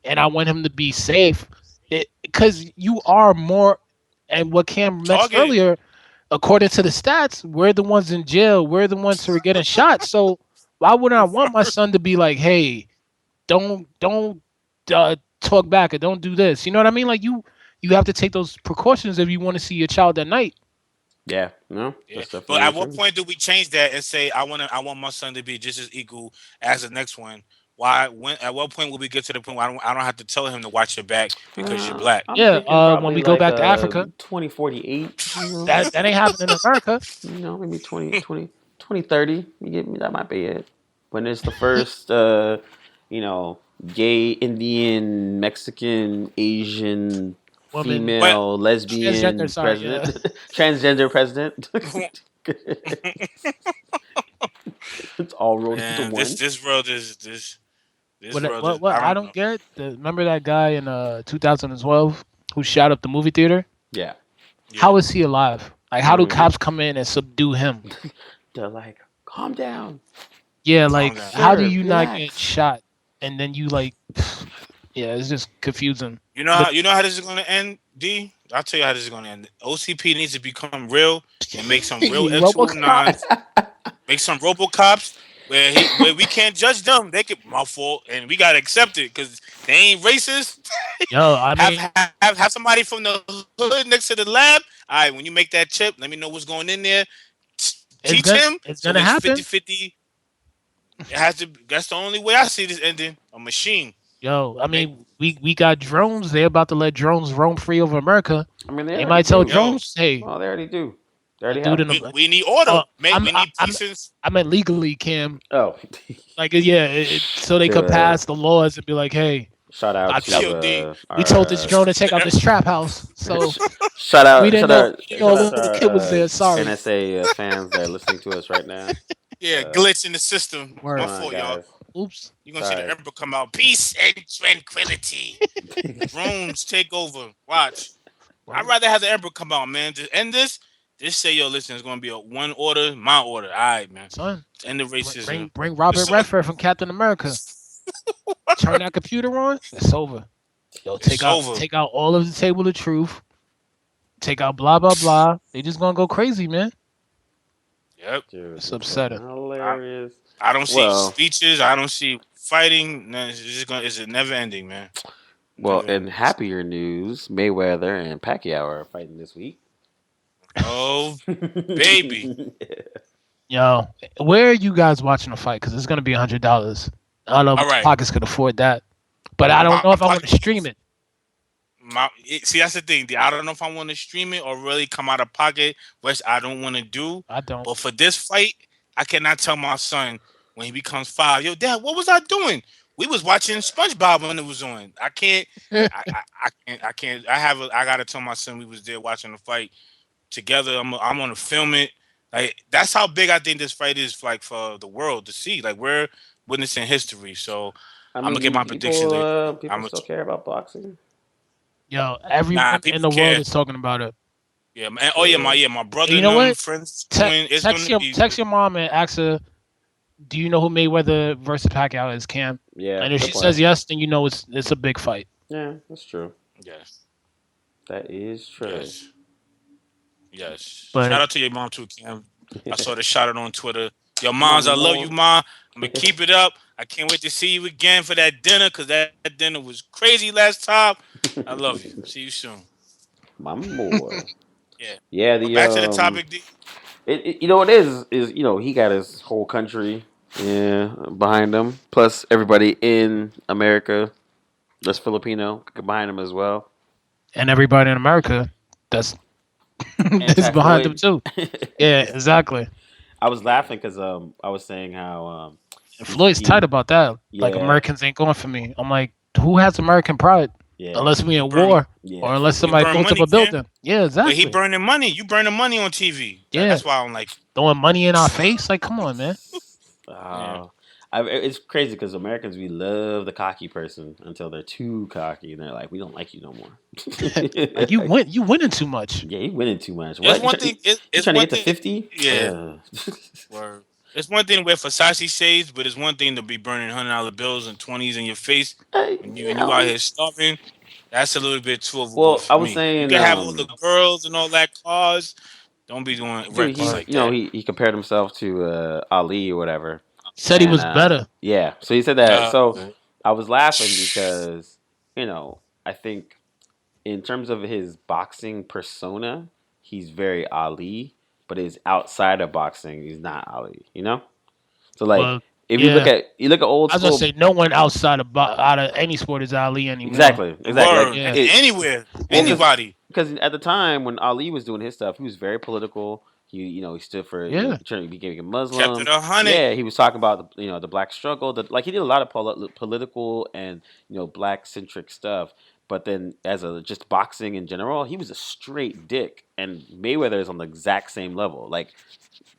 and I want him to be safe," because you are more. And what Cam mentioned target. earlier, according to the stats, we're the ones in jail. We're the ones who are getting shot. So why wouldn't I want my son to be like, "Hey, don't talk back or don't do this"? You know what I mean? Like you have to take those precautions if you want to see your child at night. yeah. No, Yeah, that's but definitely at what true. point do we change that and say I want my son to be just as equal as the next one? Why? When? At what point will we get to the point where I don't have to tell him to watch your back because you're black? I'm Yeah, thinking when probably we go like back to Africa, 2048. that ain't happening in America. Maybe 2030. You get me? That might be it. When it's the first, you know, gay, Indian, Mexican, Asian, Woman, But female, transgender. lesbian Sorry, yeah. president, transgender president. It's all rolled into man, one. this world is this world is What I I don't know. don't get. Remember that guy in 2012 who shot up the movie theater? Yeah. Yeah, How is he alive? Like, how do Hmm. cops come in and subdue him? They're like, calm down. Yeah, calm like, down. how do Sir, you not get relax. shot and then you like? Yeah, it's just confusing. The You know how this is gonna end, D? I'll tell you how this is gonna end. OCP needs to become real and make some real RoboCop. F209s. Make some RoboCops where we can't judge them. They could my fault, and we gotta accept it because they ain't racist. Yo, I have, mean, have somebody from the hood next to the lab. All right, when you make that chip, let me know what's going in there. Teach him it's so gonna it's fifty happen. fifty. It has to. That's the only way I see this ending. A machine. Yo, I Make mean, we got drones. They're about to let drones roam free over America. I mean, they They already might tell do. yo. drones, "Hey, Well, they already do. They a already dude have. in a We need order. I'm We need I'm peace and I meant legally, Cam. Oh, Like, yeah, so they to could pass the laws and be like, hey, shout out to COD. we told this our drone to check out this trap house. So we didn't know shout a out to little our kid was there. Sorry. NSA fans that are listening to us right now. Yeah, Uh, glitch in the system. My come Word. on, fault, y'all. guys. Oops. You're gonna see the Sorry. emperor come out. Peace and tranquility. Drones take over. Watch. I'd Word. rather have the emperor come out, man. To end this, just say, yo, listen, it's gonna be a one order, my order. All right, man. Son, To end the racism. bring Robert It's, Redford from Captain America. Turn that computer on. It's over. Yo, it's over. take out all of the table of truth. Take out blah blah blah. They just gonna go crazy, man. Yep. Dude, It's it's fucking upsetting. I, hilarious. I don't see Well, speeches. I don't see fighting. No, it's just gonna. It's a never ending, man. well, Never in ending. happier news, Mayweather and Pacquiao are fighting this week. Oh, baby. Yo, where are you guys watching the fight? Because it's gonna be $100. I don't know All if right. pockets could afford that, but I don't My know if I want to pocket. stream it. See, that's the thing. I don't know if I want to stream it or really come out of pocket, which I don't want to do. I don't. But for this fight, I cannot tell my son when he becomes 5, yo, Dad, what was I doing? We was watching SpongeBob when it was on. I can't. I can't. I can't. I gotta tell my son we was there watching the fight together. I'm gonna film it. Like that's how big I think this fight is. Like for the world to see. Like we're witnessing history. So I I'm gonna mean, get my prediction later. people I'm gonna, still care about boxing. Yo, nah. everyone in People the world care. is talking about it. Yeah, man. Oh yeah, Yeah. my brother And you and know what? friends twin. It's Text gonna your be text your mom and ask her, do you know who Mayweather versus Pacquiao is, Cam? Yeah. And if Good she point. says yes, then you know it's a big fight. Yeah, that's true. yes, That is true. yes, yes. Shout But out to your mom too, Cam. I saw the shout out on Twitter. Yo, moms, I love you, Mama. mom. I'm gonna keep it up. I can't wait to see you again for that dinner because that dinner was crazy last time. I love you. See you soon. Mama boy. Yeah. Yeah, But the back to the topic, D. you know what it is he got his whole country behind him, plus everybody in America that's Filipino behind him as well. and everybody in America that's is Anti behind them Floyd. too. Yeah, exactly. I was laughing because I was saying how And Floyd's tight about that. Like yeah, Americans ain't going for me. I'm like, who has American pride? yeah, Unless we He in burn war yeah. or unless he somebody burn blows up money, a Cam. building. Yeah, But he exactly. burning money. You burning money on TV. Yeah, That's why I don't like throwing money in our face. Like, come on, man. it. Yeah. Uh, it's crazy because Americans, we love the cocky person until they're too cocky and they're like, we don't like you no more. Like you winning too much. Yeah, you winning too much. It's What one thing. you It's trying to one get to thing. 50? Yeah. Word. It's one thing to wear Versace shades, but it's one thing to be burning $100 bills and 20s in your face when you out Yeah. here starving. That's a little bit too overboard Well, for I was me. You saying, can have all the girls and all that cars. Don't be doing dude, reckless he But like that. he compared himself to Ali or whatever, said he and was better. yeah, so he said that. Uh, So I was laughing because I think in terms of his boxing persona, he's very Ali, but his outside of boxing, he's not Ali. So like Well, if yeah. you look at old I was gonna school, say no one outside of out of any sport is Ali anymore. exactly. Like word. Yeah. Anywhere. well, Anybody. because at the time when Ali was doing his stuff, he was very political. He stood for Yeah. trying to become a Kept it Muslim. 100. Yeah, he was talking about the black struggle. Like he did a lot of political and black centric stuff. But then as a just boxing in general, he was a straight dick. And Mayweather is on the exact same level. Like,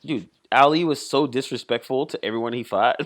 dude, Ali was so disrespectful to everyone he fought.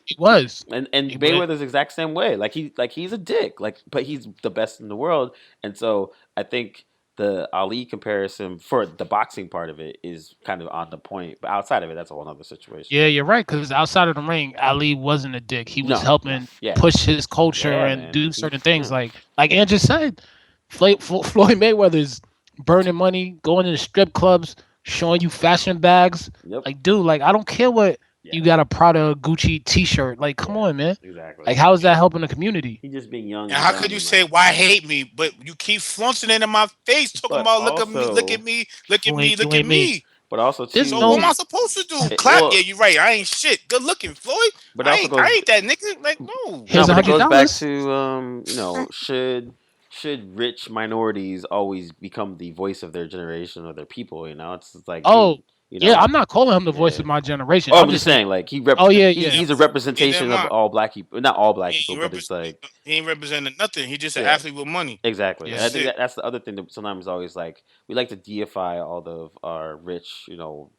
He was. And He went. Mayweather's the exact same way. Like he's a dick. But he's the best in the world. And so I think the Ali comparison for the boxing part of it is kind of on the point. But outside of it, that's a whole other situation. Yeah, you're right. Because outside of the ring, Ali wasn't a dick. He was No, helping yeah, push his culture yeah, and man. do He, certain things. yeah. Like Andrew said, Floyd Mayweather's burning money, going to the strip clubs, showing you fashion bags. Yep. Like, dude, like I don't care what Yeah. you got a Prada Gucci T-shirt. Like, come on, man. Exactly. Like, how is that helping the community? He just being young. And how could you say why hate me, but you keep flaunting it in my face, talking But about look at me, look also, at me, look at You me, ain't look you at ain't me. me. but also There's too. So what am I no supposed to do? It- Clap? well, Yeah, you're right. I ain't shit. Good looking, Floyd. but it also I goes. ain't that nigga. Like no. No, here's but it goes back $100. to should rich minorities always become the voice of their generation or their people? It's just like, Oh, dude, yeah, I'm not calling him the voice yeah. of my generation. Oh, I'm I'm just just saying. saying, like Oh yeah, he's a Neither representation am of I. all black people, not all black He people, ain't, but it's like, he ain't representing nothing. He just an yeah, athlete with money. exactly. And I yeah. think That's it. that's the other thing that sometimes always like we like to deify all of our rich,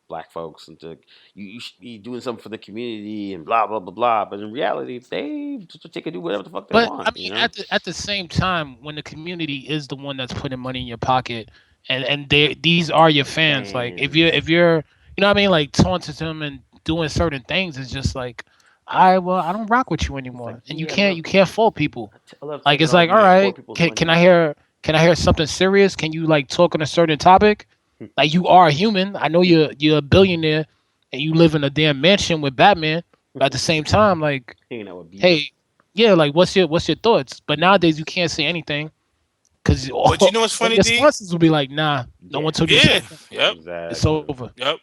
black folks and to you should be doing something for the community and blah blah blah blah. But in reality, they can do whatever the fuck they But I want. mean, at the same time, when the community is the one that's putting money in your pocket, and these are your fans. Like if you're what I mean, like taunting them and doing certain things, is just like, I don't rock with you It's like, anymore, and you yeah, can't you can't fault people. I love Like taking it's all like, all these poor right, people's can money. I hear something serious? Can you like talk on a certain topic? Like you are a human. I know you're a billionaire and you live in a damn mansion with Batman. But at the same time, like, Hanging out with bees. hey, yeah, like what's your thoughts? But nowadays you can't say anything because But you all, know what's all funny, your D? sponsors will be like, nah, no one told you to say Yeah. anything. Yep. It's Exactly. over. Yep.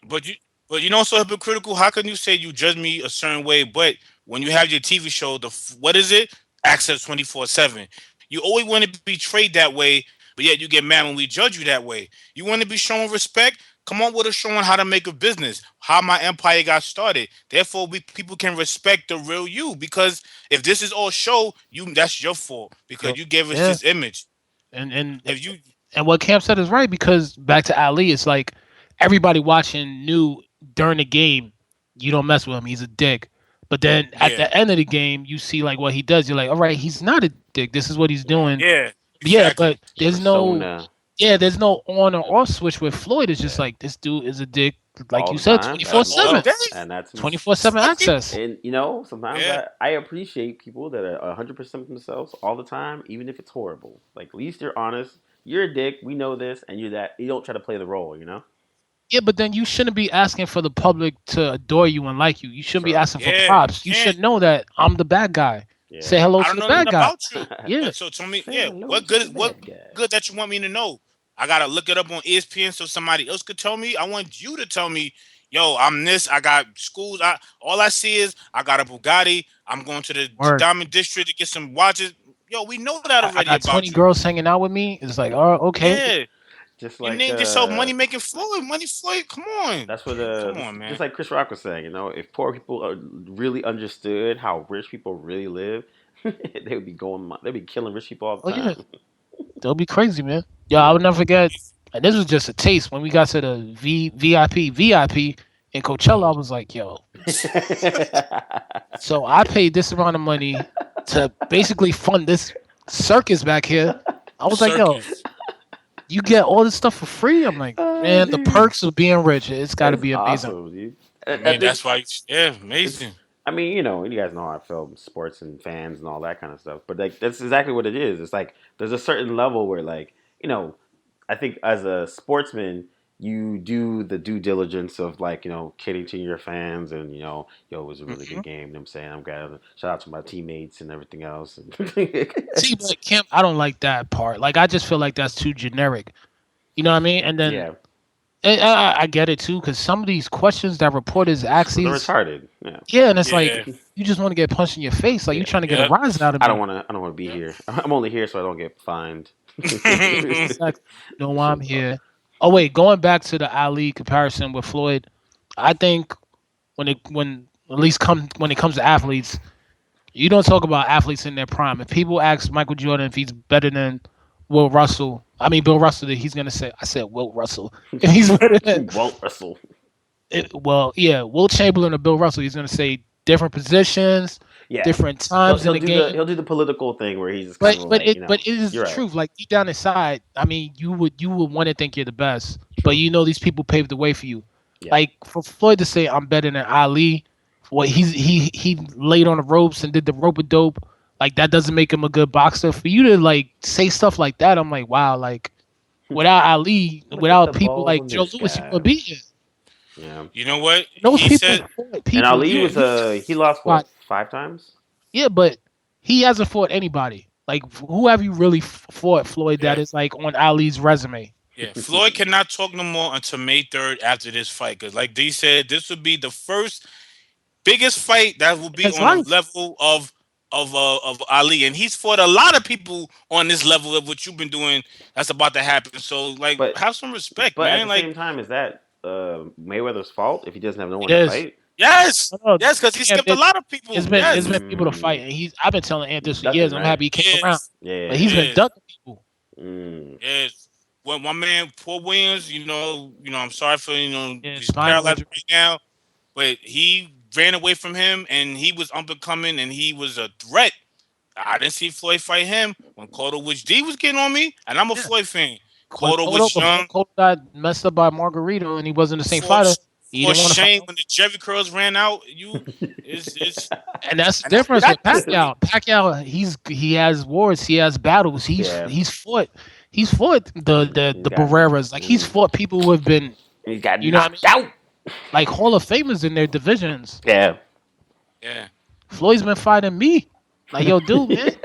But you know so hypocritical. How can you say you judge me a certain way, but when you have your TV show, what is it? Access 24/7. You always want to be treated that way, but yet you get mad when we judge you that way. You want to be shown respect. Come on with us showing how to make a business, how my empire got started. Therefore, people can respect the real you. Because if this is all show, that's your fault because you gave us Yeah, this image. and and If you and what Cam said is right because back to Ali, it's like everybody watching knew during the game, you don't mess with him. He's a dick. But then at yeah the end of the game, you see like what he does. You're like, all right, he's not a dick. This is what he's doing. yeah Yeah, exactly but there's no Persona. Yeah, there's no on or off switch with Floyd. It's just like this dude is a dick, like all you the said, time, twenty four and All seven, day. and that's 24/7 access. and sometimes Yeah. I appreciate people that are 100% themselves all the time, even if it's horrible. Like at least you're honest. You're a dick. We know this, and you're that. You don't try to play the role. Yeah, but then you shouldn't be asking for the public to adore you and like you. You shouldn't be True. asking for Yeah. props. You Can't. should know that I'm the bad guy. Yeah. Say hello I to don't the know nothing bad guy. about you. Yeah. So tell me, Say yeah, hello to the what bad guy. good that you want me to know? I gotta look it up on ESPN so somebody else could tell me. I want you to tell me, yo, I'm this. I got schools. All I see is I got a Bugatti. I'm going to the Word. Diamond District to get some watches. Yo, we know that I already got 20 about you. girls hanging out with me. It's like, oh, okay. Yeah, Just you like named yourself Money Making Floyd. Money Floyd. Come on, that's what come on, just man. like Chris Rock was saying. If poor people really understood how rich people really live, they would be they'd be killing rich people all the Oh, yeah. time. They'll be crazy, man. Yeah, I would never forget. And this was just a taste. When we got to the VIP in Coachella, I was like, yo. So I paid this amount of money to basically fund this circus back here. I was like, yo, Circus. you get all this stuff for free? I'm like, Oh, man, the dude. perks of being rich. It's got to That's be amazing. awesome, dude. I I mean, think that's why. Yeah, it's. amazing. I mean, you guys know how I feel sports and fans and all that kind of stuff. But like, that's exactly what it is. It's like there's a certain level where, like, I think as a sportsman, you do the due diligence of like, kidding to your fans and yo, it was a really Hmm. good game. You know what I'm saying? I'm glad. Shout out to my teammates and everything else. See, but Kim, I don't like that part. Like, I just feel like that's too generic. You know what I mean? And then Yeah, I get it too, because some of these questions that reporters ask they're these, retarded. Yeah. yeah, and it's Yeah, like you just want to get punched in your face, like you Yeah. trying to get a yeah. rise out of I don't me. want to. I don't want to be here. I'm only here so I don't get fined. Exactly. You know why I'm here. Oh wait, going back to the Ali comparison with Floyd, I think when at least when it comes to athletes, you don't talk about athletes in their prime. If people ask Michael Jordan if he's better than Will Russell, I mean Bill Russell, he's gonna say I said Will Russell. If he's better than Walt Russell. well, yeah, Will Chamberlain or Bill Russell, he's gonna say different positions, Yeah, different times in the game. he'll do the political thing where he's just kind But of but like, it is you're the right. truth. Like deep down inside, I mean, you would want to think you're the best, but you know these people paved the way for you. Yeah. Like for Floyd to say I'm better than Ali, what he laid on the ropes and did the rope a dope. Like that doesn't make him a good boxer. For you to like say stuff like that, I'm like, wow. Like without Ali, Look at without the people balls like on Joe this Louis, you guy. wouldn't be here. Yeah. You know what? Those He people said, fought And people. Ali yeah, was he lost fought- what 5 times? Yeah, but he hasn't fought anybody. Like who have you really fought, Floyd? That yeah, is like on Ali's resume. yeah. Floyd cannot talk no more until May 3rd after this fight. Because, like D said, this would be the first biggest fight that will be That's on the life. level of Ali. And he's fought a lot of people on this level of what you've been doing that's about to happen. So, like, But have some respect, but at man. the Like, same time, is that Mayweather's fault if he doesn't have no one It to is. fight? yes, No, yes, because he yeah, skipped a lot of people. it's Yes, been people to fight, Mm, and I've been telling Ant this for ducking, years. I'm right? happy he came around, yes, Yeah. but he's been yes. ducking people. Mm. Yes. When my man Paul Williams, I'm sorry for Yeah, he's spinal paralyzed injury. right now, but he ran away from him and he was up and coming and he was a threat. I didn't see Floyd fight him when Cotto was D was getting on me, and I'm a Yeah, Floyd fan. when Cotto was Before young, Cotto got messed up by Margarito, and he wasn't the same for fighter. He for didn't want to fight shame him. when the Jerry curls ran out. It's And that's the and that's difference with that's Pacquiao. Pacquiao, he has wars, he has battles. Yeah. He's fought He's the got Barreras. Like he's fought people who have been, he's got you know what I mean, knocked out. like Hall of Famers in their divisions. Yeah. yeah. Floyd's been fighting me. Like yo, dude, man.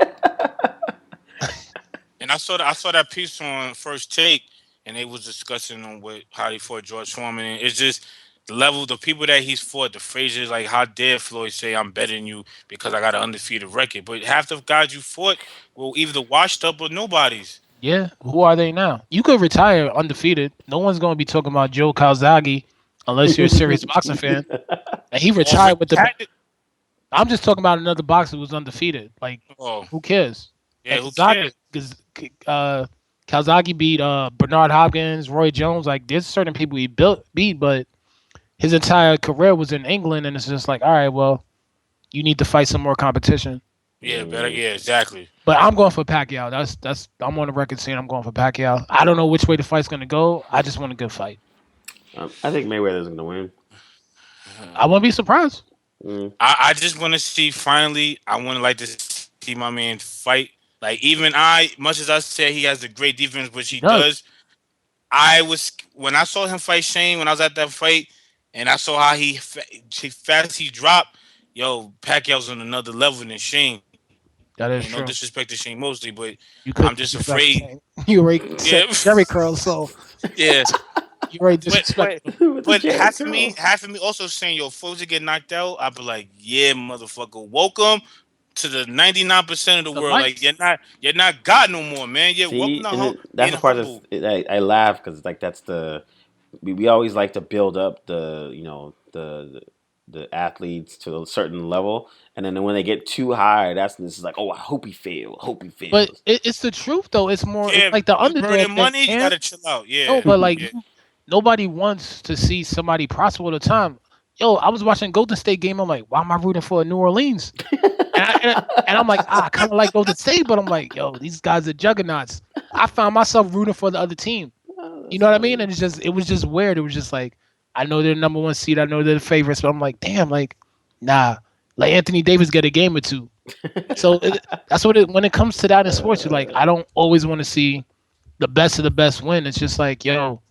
And I saw that piece on First Take, and they was discussing on how he fought George Foreman. And it's just the level, the people that he's fought, the phrases like how dare Floyd say I'm better than you because I got an undefeated record. But half the guys you fought were either washed up or nobodies. Yeah, who are they now? You could retire undefeated. No one's going to be talking about Joe Calzaghe unless you're a serious boxing fan. And he retired with the. Already- I'm just talking about another boxer who was undefeated. Like, Oh, who cares? yeah, Like, who cares? Calzaghe beat Bernard Hopkins, Roy Jones. Like, there's certain people he beat, but his entire career was in England, and it's just like, all right, well, you need to fight some more competition. Yeah, better. Yeah, exactly. But I'm going for Pacquiao. That's I'm on the record saying I'm going for Pacquiao. I don't know which way the fight's gonna go. I just want a good fight. I think Mayweather's gonna win. I won't be surprised. Mm. I just want to see finally. I want to like to see my man fight. Like even much as I say he has a great defense, which He he does. does. I was when I saw him fight Shane when I was at that fight, and I saw how fast he dropped. Yo, Pacquiao's on another level than Shane. That And is no true. disrespect to Shane Mosley, but You I'm could just disrespect afraid. Shane. You already Yeah, said Jerry curl, so yeah. you already But disrespect but him. With the but Jerry curl. half of me also saying, yo, Foles get knocked out. I'd be like, yeah, motherfucker, welcome to the 99% of the The world. Like lights. you're not God no more, man. Yeah, welcome See, to and that's being the part humble. I laugh because like that's the we always like to build up the the athletes to a certain level, and then when they get too high, that's this is like, oh, I hope he fails, hope he But fails. it's the truth though. It's more. It's Yeah, like the you underdog burning thing, money, you man. gotta chill out. No, Yeah, but like yeah. nobody wants to see somebody prosper all the time. Yo, I was watching Golden State game. I'm like, why am I rooting for New Orleans? And I'm like, I kind of like Golden State, but I'm like, yo, these guys are juggernauts. I found myself rooting for the other team. Oh, You that's know what I mean? funny. And it was just weird. It was just like, I know they're the number one seed. I know they're the favorites, but I'm like, damn, like, nah. Like Anthony Davis get a game or two. So that's when it comes to that in sports, you're like, I don't always want to see the best of the best win. It's just like, yo,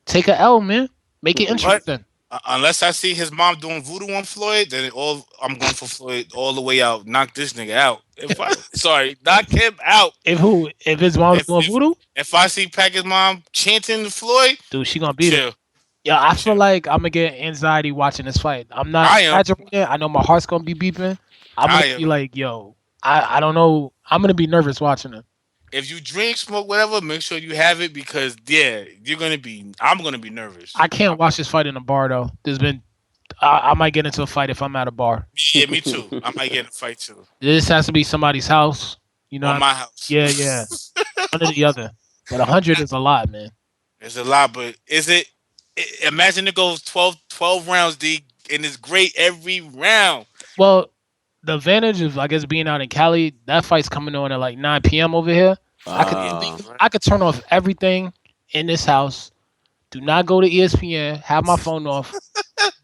take a L, man. Make it But interesting. unless I see his mom doing voodoo on Floyd, then I'm going for Floyd all the way out. Knock this nigga out. If I sorry, knock him out. If his mom's If doing if voodoo, if I see Packer's mom chanting the Floyd, dude, she gonna beat him. chill, Yeah, I feel chill. like I'm gonna get anxiety watching this fight. I'm not I am. exaggerating. I know my heart's gonna be beeping. I'm gonna I be am. like, yo, I don't know. I'm gonna be nervous watching it. If you drink, smoke, whatever, make sure you have it because yeah, you're gonna be. I'm gonna be nervous. I can't watch this fight in a bar though. I might get into a fight if I'm at a bar. Yeah, me too. I might get in a fight too. This has to be somebody's house. You know Or what I my mean? house. Yeah, yeah. One or the other. But 100 is a lot, man. There's a lot, but is it? Imagine it goes 12 rounds, D, and it's great every round. Well, the advantage of I guess being out in Cali, that fight's coming on at like 9 p.m. over here. Yeah, Wow. I could turn off everything in this house. Do not go to ESPN. Have my phone off.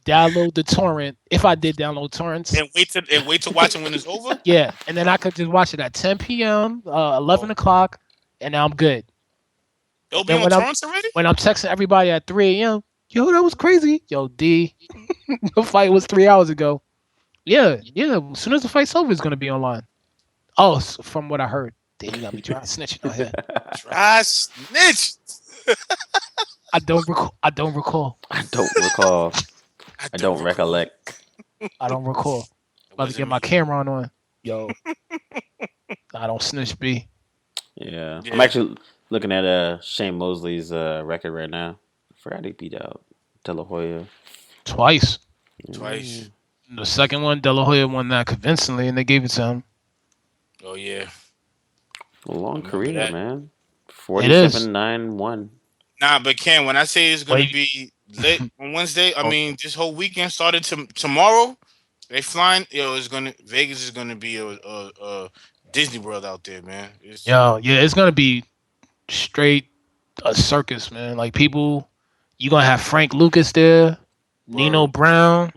Download the torrent. If I did download torrents, and wait to watch it when it's over. yeah, and then I could just watch it at 10 p.m., 11 o'clock, and now I'm good. It'll be Then on Torrance already. when I'm texting everybody at 3 a.m., yo, that was crazy. Yo, D, the fight was 3 hours ago. Yeah, yeah. As soon as the fight's over, it's gonna be online. Oh, from what I heard, damn, you got me trying snitching on here. Dry snitch. I don't recall. I don't recall. I don't recall. recollect. I don't recall. It About to wasn't get my me. camera on. Yo, I don't snitch, B. Yeah. Yeah. I'm actually looking at Shane Mosley's record right now. I forgot he beat out De La Hoya. Twice. Twice. The second one, De La Hoya won that convincingly, and they gave it to him. Oh yeah. A long Remember career, that. man. It is. 47-9-1. Nah, but Ken, when I say it's gonna Wait. be lit on Wednesday, I Oh. mean this whole weekend started tomorrow. They flying. Yo, it's gonna Vegas is gonna be a Disney World out there, man. It's, Yo, yeah, it's gonna be straight a circus, man. Like people, you gonna have Frank Lucas there, Nino Word. Brown,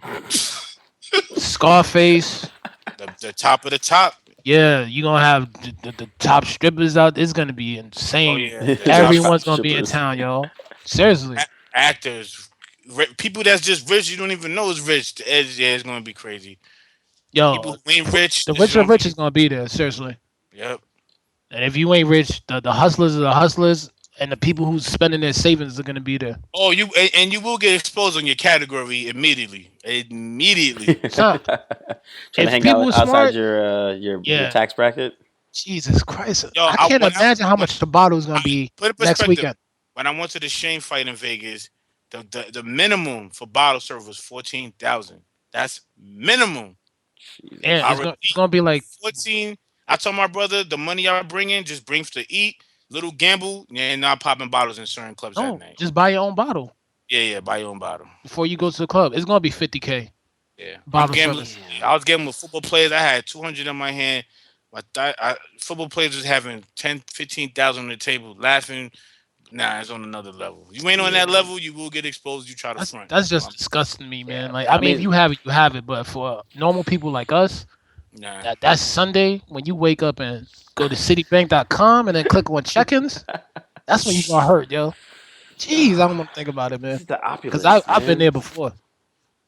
Scarface. the top of the top. Yeah, you gonna have the top strippers out. It's gonna be insane. Oh yeah, the top Everyone's gonna be in Strippers. town, yo. Seriously. actors, people that's just rich. You don't even know is rich. It's gonna be crazy. Yo, People who ain't rich. the This rich of gonna rich be, is gonna be there. Seriously. yep. And if you ain't rich, the hustlers are the hustlers, and the people who's spending their savings are gonna be there. Oh, and you will get exposed on your category immediately. Immediately. Trying If to hang people out are outside smart, your yeah. tax bracket. Jesus Christ, Yo, I can't imagine how much the bottle is gonna I be put in next perspective. weekend. When I went to the Shane fight in Vegas, the minimum for bottle service was 14,000. That's minimum. And I it's repeat, gonna be like 14. I told my brother the money I bring in just brings to eat, little gamble, and not popping bottles in certain clubs at no, night. just buy your own bottle Yeah, buy your own bottle. before you go to the club. It's gonna be 50K Yeah, I'm bottle gambling. service. I was gambling with football players. I had 200 in my hand. Football players is having 10, 15,000 on the table, laughing. Nah, it's on another level. You ain't on that Yeah. level, you will get exposed. You try to front. That's just Um, disgusting to me, Yeah. man. Like, I I mean, if mean, you have it, you have it. But for normal people like us, nah. that's Sunday when you wake up and go to Citibank.com and then click on check-ins. That's when you gonna hurt, yo. Jeez, I don't want to think about it, this man. is the Because opulence, I've been man. there before.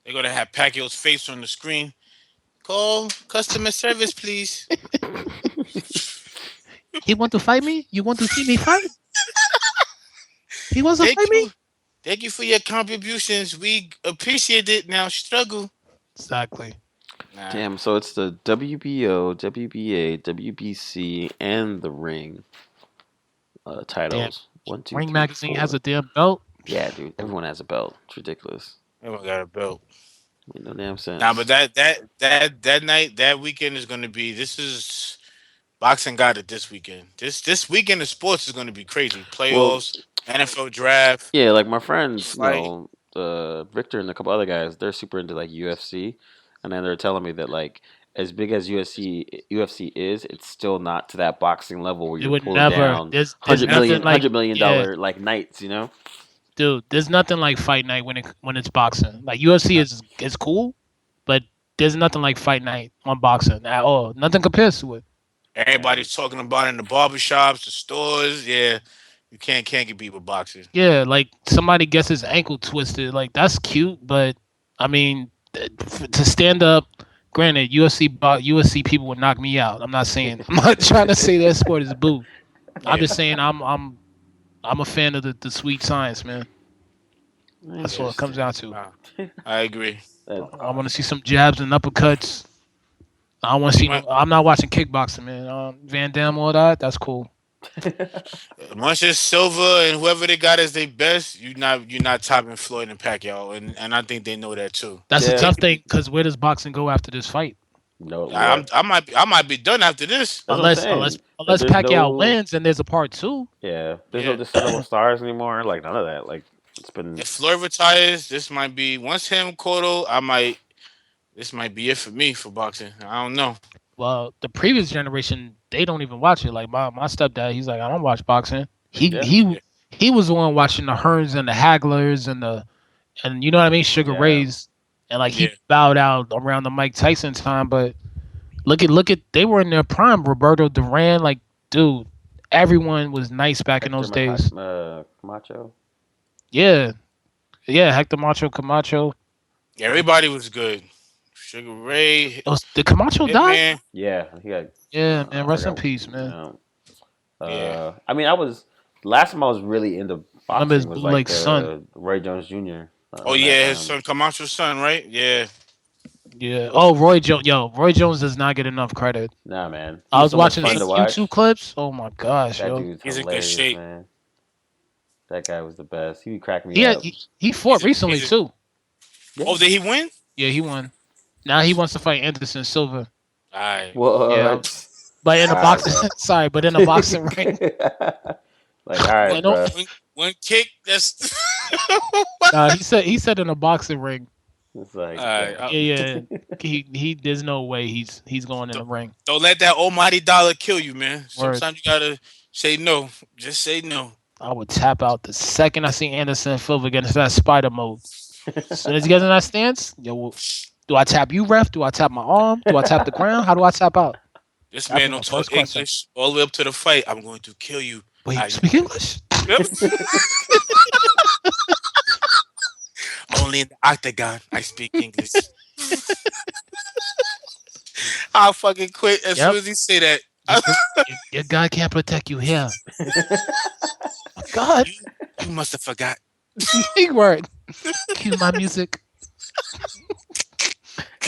They're gonna have Pacquiao's face on the screen. Call customer service, please. He want to fight me? You want to see me fight? He wants to Thank fight me? you. Thank you for your contributions. We appreciate it. Now struggle. Exactly. Nah. Damn, so it's the WBO, WBA, WBC, and the Ring Damn. titles. One, two, Ring three, Magazine has four. a damn belt. Yeah, dude. Everyone has a belt. It's ridiculous. Everyone got a belt. Made no damn Nah, but sense. that night, that weekend is gonna be. This is boxing got it this weekend. This weekend of sports is gonna be crazy. Well, Playoffs, NFL draft, yeah, like my friends, fight. Victor and a couple other guys, they're super into like UFC, and then they're telling me that like as big as UFC is, it's still not to that boxing level where It you're would pulling never. down There's nothing like, hundred million yeah, dollar like nights, you know? dude. There's nothing like fight night when it's boxing. Like UFC is cool, but there's nothing like fight night on boxing at all. Nothing compares to it. Yeah. Everybody's talking about it in the barbershops, the stores. Yeah, you can't get beat with boxing. Yeah, like somebody gets his ankle twisted. Like that's cute, but I mean, to stand up. Granted, USC people would knock me out. I'm not saying. I'm not trying to say that sport is boo. I'm Yeah, just saying I'm a fan of the sweet science, man. That's what it comes Interesting. down to. nah, I agree. That's I want to see awesome. some jabs and uppercuts. I want to You see no. might, I'm not watching kickboxing, man. Van Damme, all that. That's cool. once it's Silva and whoever they got as their best, you're not topping Floyd and Pacquiao, and I think they know that too. That's the Yeah. tough thing because where does boxing go after this fight? No, I'm, well, I might be done after this. that's what I'm Unless saying. unless Like, unless there's Pacquiao no, wins and there's a part two. yeah, there's no Yeah, discernible stars anymore. Like none of that. Like it's been, if Floyd retires, this might be once him Cotto. I might this might be it for me for boxing. I don't know. Well, the previous generation they don't even watch it. Like my stepdad, he's like, I don't watch boxing. He yeah, he Yeah, he was the one watching the Hearns and the Hagglers and you know what I mean, Sugar yeah. Rays, and like yeah. he bowed out around the Mike Tyson time. But look at they were in their prime. Roberto Duran, like dude, everyone was nice back in Hector those days. Camacho. Yeah, yeah, Hector Macho Camacho. Everybody was good. Sugar Ray, Did Camacho die? Hitman. Yeah, he got. Yeah, man. I Rest in forgot. peace, man. Yeah. Yeah, I mean, I was last time I was really into Remember his boxing was like bootleg son. Roy Jones Jr. Oh Around that yeah, his time. son Camacho's son, right? Yeah. Yeah. Oh, Roy Jones. Yo, Roy Jones does not get enough credit. Nah, man, he I was was so much watching fun some to He's watch. YouTube clips. Oh my gosh, That yo. dude's he's in good hilarious, shape. man. That guy was the best. He would crack me He had, up. he fought He's a, recently he's a, too. Yeah. oh, did he win? Yeah, he won. Now he wants to fight Anderson Silva. All right. Yeah, What? but in a All right, boxing, bro. sorry, but in a boxing ring. Like, all right, But no, bro. One kick. That's. nah, he said in a boxing ring. It's like, All right. bro. Yeah, yeah. He. There's no way he's going in the ring. Don't let that almighty dollar kill you, man. Word. Sometimes you gotta say no. Just say no. I would tap out the second I see Anderson Silva get into that spider mode. As soon as he gets in that stance, yo, well, do I tap you, ref? Do I tap my arm? Do I tap the ground? How do I tap out? This That'd man be my don't talk first question. English all the way up to the fight. I'm going to kill you. Wait, I- you speak English? Yep. Only in the octagon I speak English. I'll fucking quit as Yep. soon as he say that. Your guy can't protect you here. God, You must have forgot. big word. Cue my music.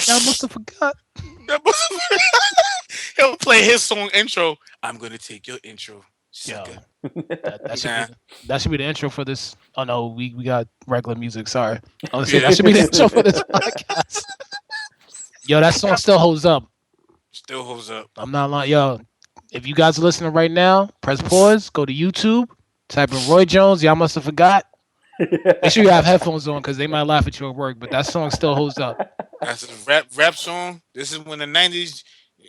I must have forgot. He'll play his song intro. I'm gonna take your intro. Yo, Sucker. that should be the intro for this. Oh no, we got regular music. Sorry. I was saying that should be the intro for this podcast. Yo, that song still holds up. Still holds up. I'm not lying. Yo, if you guys are listening right now, press pause, go to YouTube, type in Roy Jones. Y'all must have forgot. Make sure you have headphones on because they might laugh at you at work, but that song still holds up. That's a rap song. This is when the '90s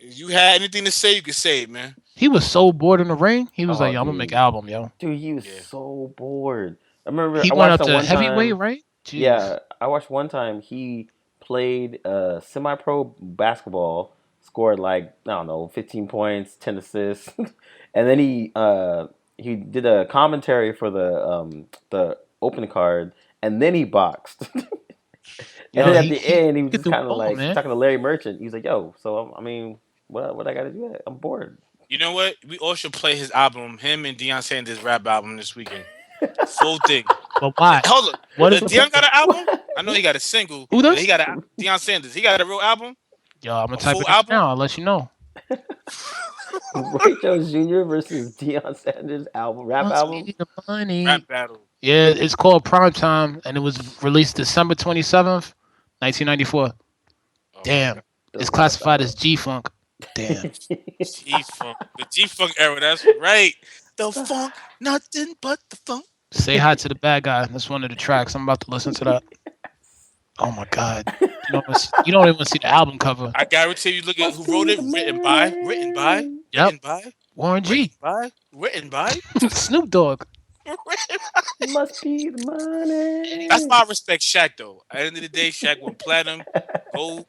If you had anything to say, you could say it, man. He was so bored in the ring. He was Oh, like, "Yo, I'm gonna make an dude, album, yo." dude, he was Yeah. so bored. I remember He I went watched up him to one heavyweight, time. right? Jeez. Yeah, I watched one time he played semi-pro basketball, scored like I don't know, 15 points, 10 assists, and then he did a commentary for the open card, and then he boxed. And Yo, then at he the he, end, he he was could just do kind of all, like man. talking to Larry Merchant. He's like, "Yo, so I mean, what I got to do? I'm bored." You know what? We all should play his album, him and Deion Sanders' rap album this weekend. Full thing. But why? Hold on. What is Deion got an album? I know he What? got a single, who but he does? got a Deion Sanders. He got a real album, Yo, I'm gonna a type full it in album. now. I'll let you know. Ray Jones Jr. versus Deion Sanders rap Must album. be the money. Rap battle. Yeah, it's called Prime Time, and it was released December 27th, 1994. Oh my Damn, god. it's Dope rap classified as battle. G Funk. Damn. G Funk. The G Funk era. That's right. The funk, nothing but the funk. Say hi to the bad guy. That's one of the tracks. I'm about to listen to that. Oh my god. You don't even see the album cover. I guarantee you. Look at who Must wrote be it. the Written by. Written by. money. Yep, Written by. Warren Written G. by. Written by. Snoop Dogg. Must be the That's money. why I respect Shaq though. At the end of the day, Shaq went platinum, gold.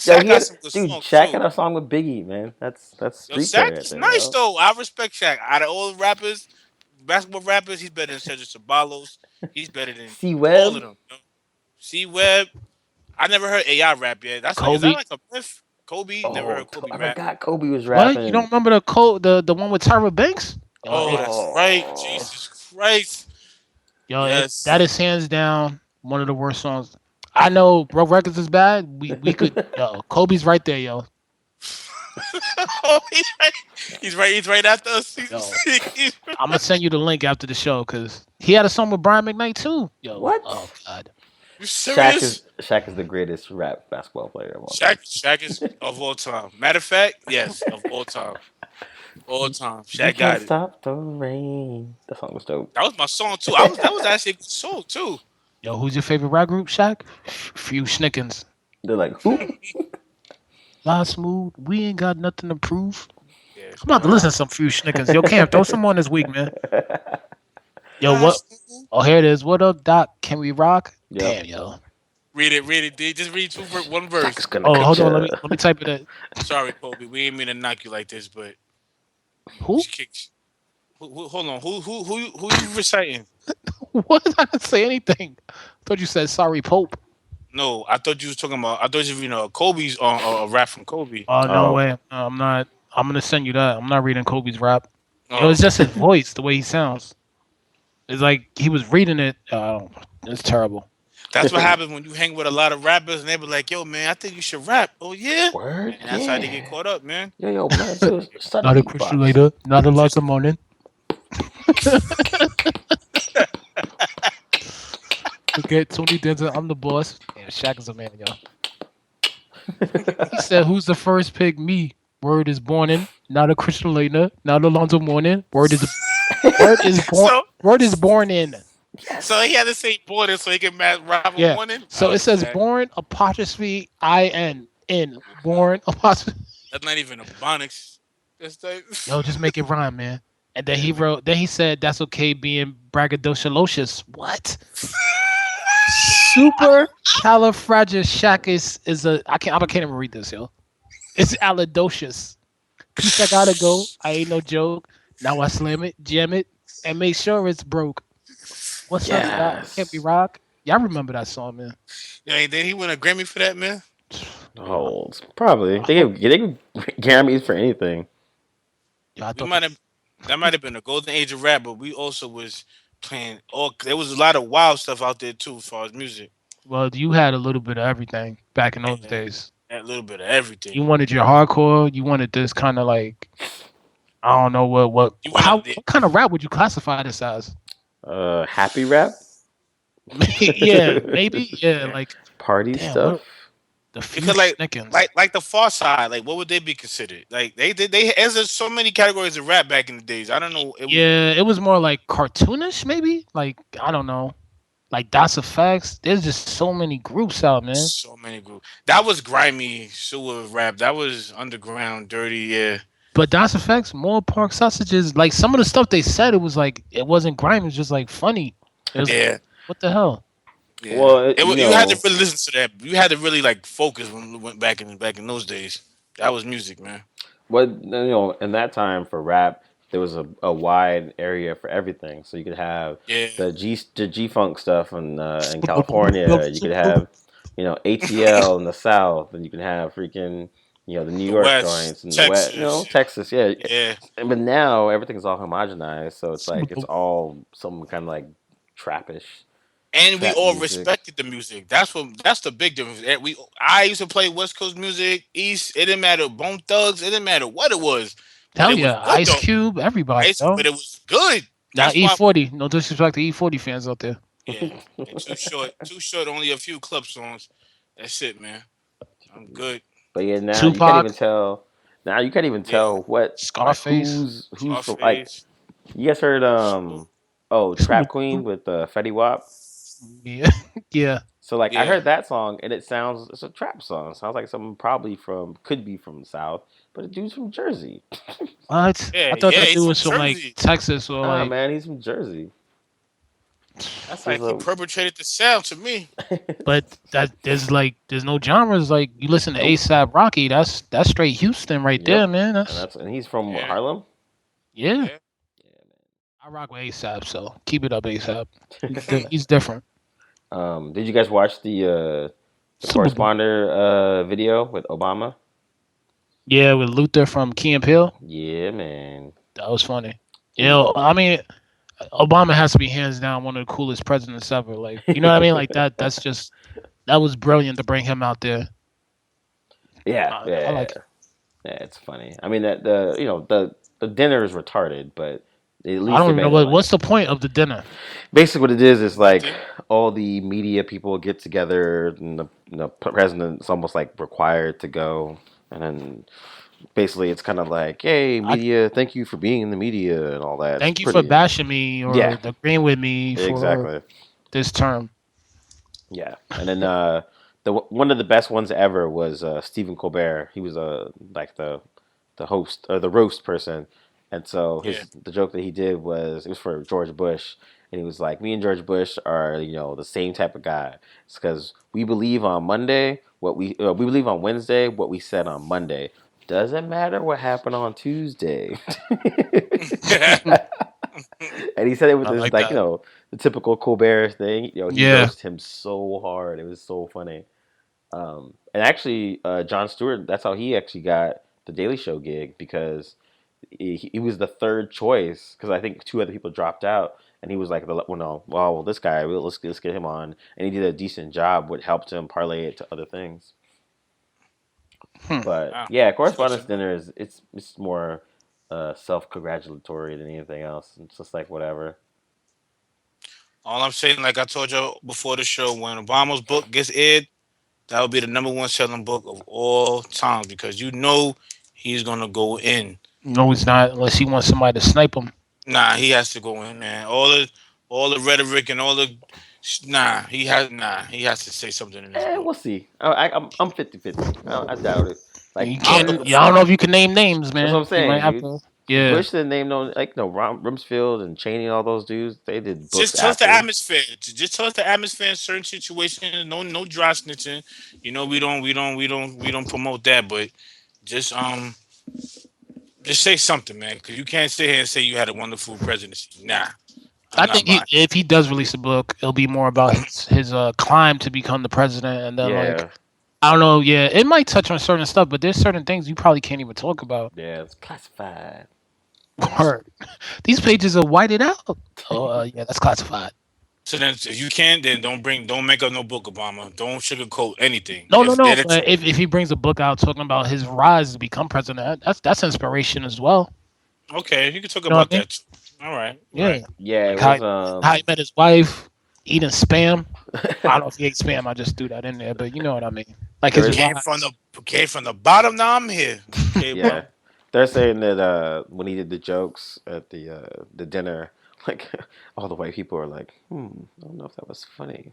Yo, Shaq got some good dude, songs Shaq too. had a song with Biggie, man. That's Yo, street cred Shaq right is there, nice yo. though. I respect Shaq. Out of all the rappers, basketball rappers, he's better than Cedric Ceballos. He's better than C all of Web. them. C Web. I never heard AI rap yet. Is that Kobe. like a myth? Kobe. Never Oh, heard Kobe I rap. forgot Kobe was What? You don't rapping. remember the one with Tyra Banks? Yo, Oh, it, that's right. Oh, Jesus Christ. that Yes. is hands down one of the worst songs. I know Broke Records is bad. We could yo, Kobe's right there, yo. Oh, he's right. He's right after us. Yo. I'm gonna send you the link after the show because he had a song with Brian McKnight too. Yo, oh what? god. You serious? Shaq is the greatest rap basketball player of all time. Shaq is of all time. Matter of fact, yes, of all time. All time. You Shaq can't got it. stop the rain. That song was dope. That was my song too. That was actually a good song too. Yo, who's your favorite rap group, Shaq? Few Schnickens. They're like, who? Lie Smooth. We ain't got nothing to prove. Yeah. I'm about to listen to some Few Schnickens. Yo, Cam, throw some on this week, man. Yo, what? Oh, here it is. What up, Doc? Can we rock? Yep. Damn, yo. Read it, D. Just read one verse. Shaq's gonna Oh, cut hold on. ya. Let me type it in. Sorry, Kobe. We didn't mean to knock you like this, but Who? hold on. Who you reciting? What? I didn't say anything. I thought you said sorry, Pope. No, I thought you was talking about. I thought Kobe's on a rap from Kobe. Oh, no Oh. way. No, I'm not. I'm gonna send you that. I'm not reading Kobe's rap. Oh, It's just his voice, the way he sounds. It's like he was reading it. It's terrible. that's what happens when you hang with a lot of rappers and they be like, "Yo, man, I think you should rap." Oh yeah, Word. and that's how they get caught up, man. Yo, man, dude, start Not a beatbox. Christian later. Not a lot of morning. Okay, Tony Danza, I'm the boss. Yeah, Shaq is a man, yo. He said, "Who's the first pick? Me. Word is born in. Not a Christian later. Not Alonzo Mourning. Word is born. So, Word is born in. so he had to say border so he can rival Yeah. one in. So Oh, it says okay. born apostrophe in born apostrophe. That's not even a phonics. That's like, Yo, just make it rhyme, man. And then he wrote. Then he said, "That's okay being braggadocious." What? Super califragilistic is a. I can't even read this, yo. It's alidocious. Piece I gotta go. I ain't no joke. Now I slam it, jam it, and make sure it's broke. What's up, Doc? Yes. Can't be rock. Y'all remember that song, man? yeah, did he win a Grammy for that, man? Oh, probably. They give Grammys for anything. Yo, I We thought might have that might have been the golden age of rap, but we also was playing all. There was a lot of wild stuff out there too, as far as music. well, you had a little bit of everything back in those Yeah. days. A little bit of everything. You wanted your hardcore. You wanted this kind of like, I don't know what. You wanted What kind of rap would you classify this as? Happy rap, Yeah, maybe. Yeah, like party Damn, stuff. what- the few Because like Snickens. like the Far Side, like what would they be considered? Like they there's so many categories of rap back in the days. I don't know. Yeah, it was more like cartoonish, maybe. Like I don't know. like Das Effects. There's just so many groups out, man. So many groups. That was grimy sewer rap. That was underground, dirty. Yeah, But Das Effects, more pork sausages. Like some of the stuff they said, it was like it wasn't grime. It was just like funny. It was yeah, what the hell? yeah. Well, You had to really listen to that. You had to really like focus when we went back in those days. That was music, man. in that time for rap, there was a wide area for everything. So you could have Yeah, the G Funk stuff in California. You could have, ATL in the South, and you can have freaking, the New the York West, joints in the West, Texas. Texas, yeah. Yeah, But now everything's all homogenized, so it's like it's all some kind of like trappish and we trap all music. respected the music. That's the big difference. I used to play West Coast music, East. It didn't matter. Bone Thugs. It didn't matter what it was, but Hell it was yeah, good Ice though. Cube, everybody, yo. But it was good. Now That's why. E40, no disrespect to E40 fans out there. Yeah, and too short. Too short. Only a few club songs. That's it, man. I'm good. But yeah, now you can't even Tupac, tell. Now you can't even Yeah, tell what like Scarface. who's from like. Scarface. You guys heard Snoop. Trap Queen with Fetty Wap? Yeah, yeah. So like I Yeah, heard that song and it's a trap song. Sounds like something probably from could be from the South, but the dude's from Jersey. What? yeah, I thought yeah. that He's dude from was from like Jersey. Texas or Nah, like. man, he's from Jersey. That's There's like he a perpetrated the sound to me. But that there's no genres. Like you listen to nope. ASAP Rocky, that's straight Houston right there, Yep. man. And That's he's from Yeah, Harlem. yeah. yeah. I rock with ASAP, so keep it up, ASAP. He's different. Did you guys watch the Super Bowl. corresponder video with Obama? Yeah, with Luther from Key and Peele. Yeah, man. That was funny. He was Yeah, I mean, Obama has to be hands down one of the coolest presidents ever. Like, you know what I mean? Like that. That's just that was brilliant to bring him out there. yeah, I like yeah. it. Yeah, it's funny. I mean that the dinner is retarded, but at I least don't they even know made it like what's the point of the dinner. basically what it is The like dinner. all the media people get together and the president's almost like required to go, and then basically it's kind of like, hey, I media, thank you for being in the media and all that. It's thank you for pretty, bashing me yeah, or agreeing with me for exactly, this term. yeah. And then the one of the best ones ever was Stephen Colbert. He was like the host or the roast person. And so Yeah. the joke that he did was it was for George Bush, and he was like, "Me and George Bush are the same type of guy. It's because we believe on Monday what we believe on Wednesday what we said on Monday. Doesn't matter what happened on Tuesday." And he said it with I this like like that. the typical Colbert thing. He Yeah. roasted him so hard. It was so funny. And actually, Jon Stewart, that's how he actually got the Daily Show gig because he was the third choice because I think two other people dropped out, and he was like, well, no, well, this guy, let's get him on, and he did a decent job, which helped him parlay it to other things. Hmm. But Wow. yeah, That's good to correspondence know. dinner is it's more self congratulatory than anything else. It's just like whatever. All I'm saying, like I told you before the show, when Obama's book gets aired, that would be the number one selling book of all time because you know he's gonna go in. No, he's not unless he wants somebody to snipe him. Nah, he has to go in, man. All the rhetoric and all the he has to say something in this book. We'll see. I'm 50-50. I doubt it. Like You I'm can't. looking Yeah, I for don't it. know if you can name names, that's what I'm man. You saying, might have dude. to. Yeah. Bush didn't name no like no Rumsfeld and Cheney and all those dudes. They did books Just tell us the after. atmosphere. Just tell us the atmosphere in certain situations. No dry snitching. You know we don't promote that, but just just say something, man. Because you can't sit here and say you had a wonderful presidency. Nah, I'm I not think buying. if he does release a book, it'll be more about his climb to become the president, and then like Yeah, I don't know, yeah, it might touch on certain stuff, but there's certain things you probably can't even talk about. yeah, it's classified. Or these pages are whited out. Oh, yeah, that's classified. So then, if you can, then don't make up no book, Obama. Don't sugarcoat anything. No, no, Just no. get it. But if he brings a book out talking about his rise to become president, that's inspiration as well. Okay, you can talk You know what about I mean? that too. All right, Yeah, right. Yeah, like it was how he met his wife, eating spam. I don't know if he ate spam. I just threw that in there, but you know what I mean. Like there his is rise. Came from the bottom. Now I'm here. Okay, yeah. bro. They're saying that when he did the jokes at the dinner, Like all the white people are like, I don't know if that was funny.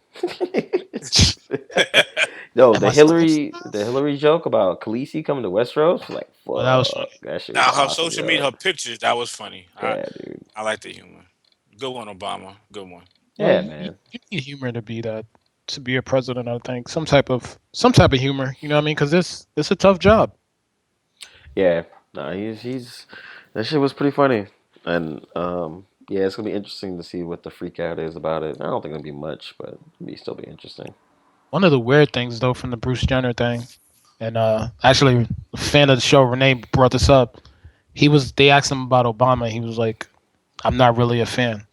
No, Am I supposed? The Hillary joke about Khaleesi coming to Westeros, like, Oh, that was funny. fuck, that shit was Now her awesome, social media, yo. her pictures, that was funny. Yeah, dude. I like the humor. Good one, Obama. Good one. Well, Yeah, you man. need humor to be that to be a president. I think some type of humor. You know what I mean? Because this a tough job. Yeah, no, he's that shit was pretty funny, and yeah, it's gonna be interesting to see what the freak out is about it. I don't think it'll be much, but still be interesting. One of the weird things though from the Bruce Jenner thing, and actually a fan of the show Renee brought this up. They asked him about Obama. He was like, "I'm not really a fan."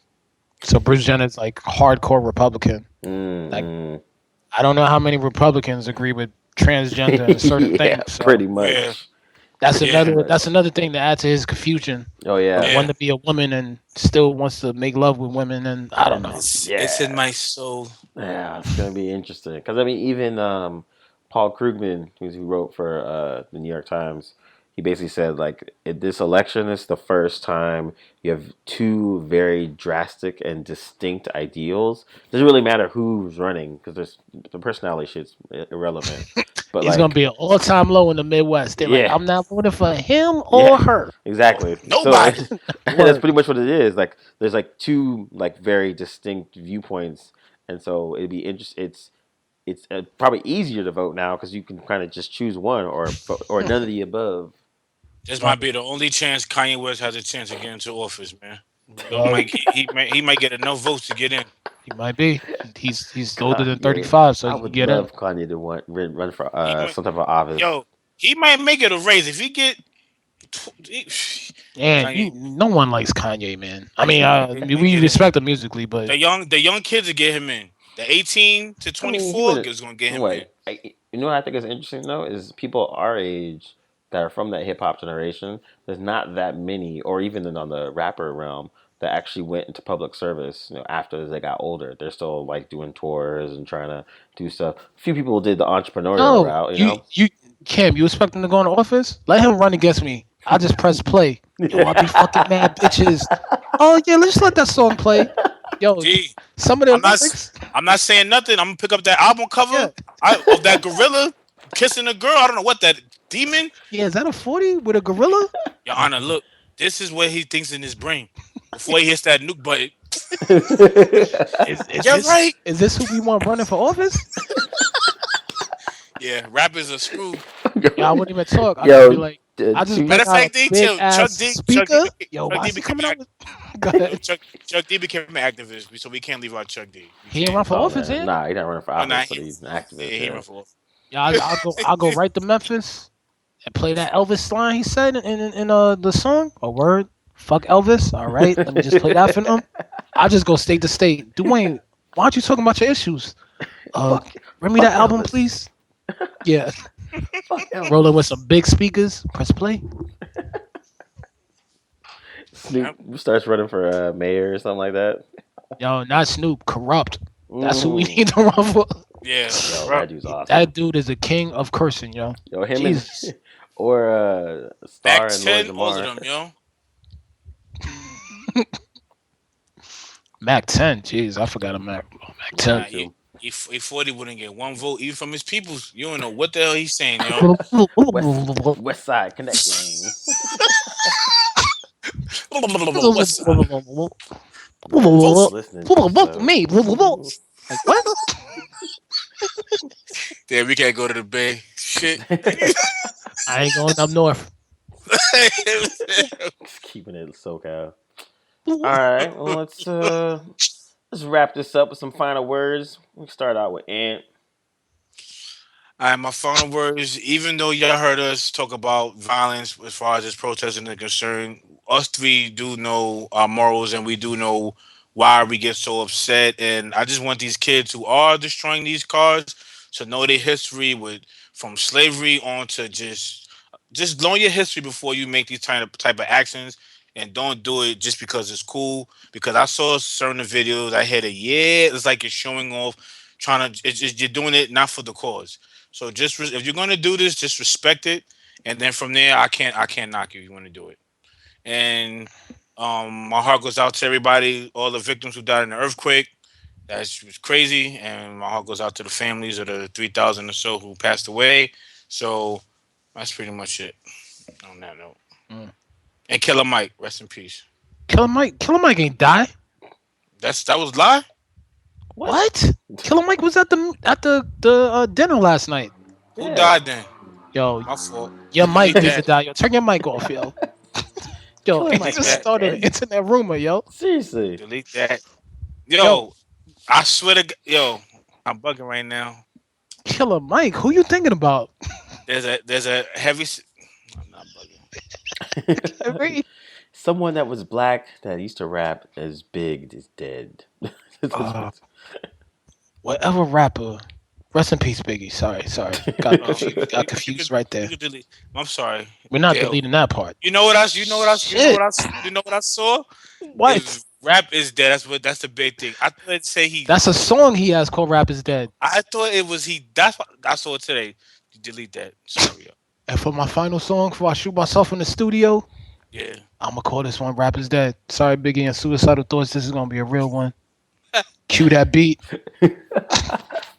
So Bruce Jenner's like hardcore Republican. Like Mm-mm. I don't know how many Republicans agree with transgender and certain Yeah, things. So pretty Yeah, much. that's Pretty yeah, another much. that's another thing to add to his confusion. Oh yeah, One yeah. to be a woman and still wants to make love with women, and I don't know. It's in yeah. my soul. Yeah, it's gonna be interesting because I mean, even Paul Krugman, who wrote for the New York Times, he basically said like this election is the first time you have two very drastic and distinct ideals. Doesn't really matter who's running because there's the personality shit's irrelevant. But It's gonna like, be an all-time low in the Midwest. They're like, yeah, I'm not voting for him yeah, or her. exactly. So Nobody. that's Word. pretty much what it is. Like, there's like two like very distinct viewpoints, and so it'd be interesting. It's probably easier to vote now because you can kind of just choose one or none of the above. This might Right. be the only chance Kanye West has a chance to get into office, man. Well, He might get enough votes to get in. he might be. He's older than Kanye, 35, so I he can would get in. love Kanye to run for He might, some type of office. yo, he might make it a race if he get. And Kanye, no one likes Kanye, man. I he mean, might we get in. respect him musically, but The young kids will get him in. The 18 to I mean, 24 is gonna get him in. You know what I think is interesting though is people our age that are from that hip hop generation. There's not that many, or even on the rapper realm, that actually went into public service. You know, after they got older, they're still like doing tours and trying to do stuff. A few people did the entrepreneurial no, route. You you Cam, you expect him to go into office? Let him run against me. I just press play. Yo, I be fucking mad bitches. Oh yeah, let's let that song play. Yo, Gee, some of the I'm not. lyrics. I'm not saying nothing. I'm gonna pick up that album Yeah, cover of that gorilla kissing a girl. I don't know what that demon. yeah. Is that a 40 with a gorilla? Your Honor, look. This is what he thinks in his brain before he hits that nuke button. Is You're this right. is this who we want running for office? Yeah, rappers are screwed. Yeah, I wouldn't even talk. I just be Yo, like, I just Matter bring of out a fact, they big tell ass speaker. Yo, Chuck why D is he became coming out with? Go ahead. Chuck D became an activist, so we can't leave out Chuck D. We He ain't run can't. for oh office, man, yeah. nah, he not running for Oh, nah, office, but he's an activist. he Yeah. run for. Yeah, I'll go right to Memphis and play that Elvis line he said in the song. A word, fuck Elvis. All right, let me just play that for them. I'll just go state to state. Dwayne, why aren't you talking about your issues? Uh, fuck, bring me fuck that album, Elvis. please. Yeah, Fuck rolling with Elvis. some big speakers. Press play. Snoop Yep. starts running for mayor or something like that. Yo, not Snoop, corrupt. That's who we Mm. need to run for. Yeah, Yo, corrupt. that dude's awesome. That dude is a king of cursing, yo. Yo, him and Jesus. or Mac Star and Lloyd 10, all of Lamar. them, yo. Mac 10, jeez, I forgot a Mac Yeah, me 10. Nah, too. he 40 wouldn't get one vote even from his peoples. You don't know what the hell he's saying, yo. West West Side Connect Gang. What's up? Man, Vote for listening to this Vote for show. me. Like what? Damn, we can't go to the Bay. Shit. I ain't going up north. Just keeping it SoCal. All right, well let's wrap this up with some final words. We can start out with Ant. All right, my final words. Even though y'all heard us talk about violence as far as this protesting is concerned, us three do know our morals and we do know why we get so upset. And I just want these kids who are destroying these cars to know their history with from slavery on to just know your history before you make these type of actions. And don't do it just because it's cool. Because I saw certain videos, I had it's like you're showing off, trying to. You're doing it not for the cause. So if you're gonna do this, just respect it, and then from there, I can't knock you. You want to do it, and My heart goes out to everybody, all the victims who died in the earthquake. That was crazy, and my heart goes out to the families of the 3,000 or so who passed away. So that's pretty much it on that note. Mm. And Killer Mike, rest in peace. Killer Mike ain't die. That was lie. What? What? Killer Mike was at the dinner last night. Who Yeah. died then? Yo, My fault. your mic Delete needs to that. die. Yo, turn your mic off, yo. Yo, Killer it Mike Delete just that. started an internet rumor, yo. Seriously. Delete that. Yo, Yo, I swear to yo, I'm bugging right now. Killer Mike, who you thinking about? There's a heavy. I'm not bugging. Kyrie? Someone that was black that used to rap as big is dead. Uh, whatever rapper. Rest in peace, Biggie. Sorry. Got Oh, confused, got you confused could right you there. could delete. I'm sorry. We're not Yo, deleting that part. you know what I you know what I you know Shit. what I you know what I saw What? is rap is dead. That's the big thing. I thought it say he. That's a song he has called Rap is Dead. I thought it was he. That's what I saw it today. Delete that. Sorry. Yo. And for my final song, before I shoot myself in the studio, Yeah. I'm gonna call this one Rap is Dead. Sorry, Biggie and Suicidal Thoughts. This is gonna be a real one. Cue that beat.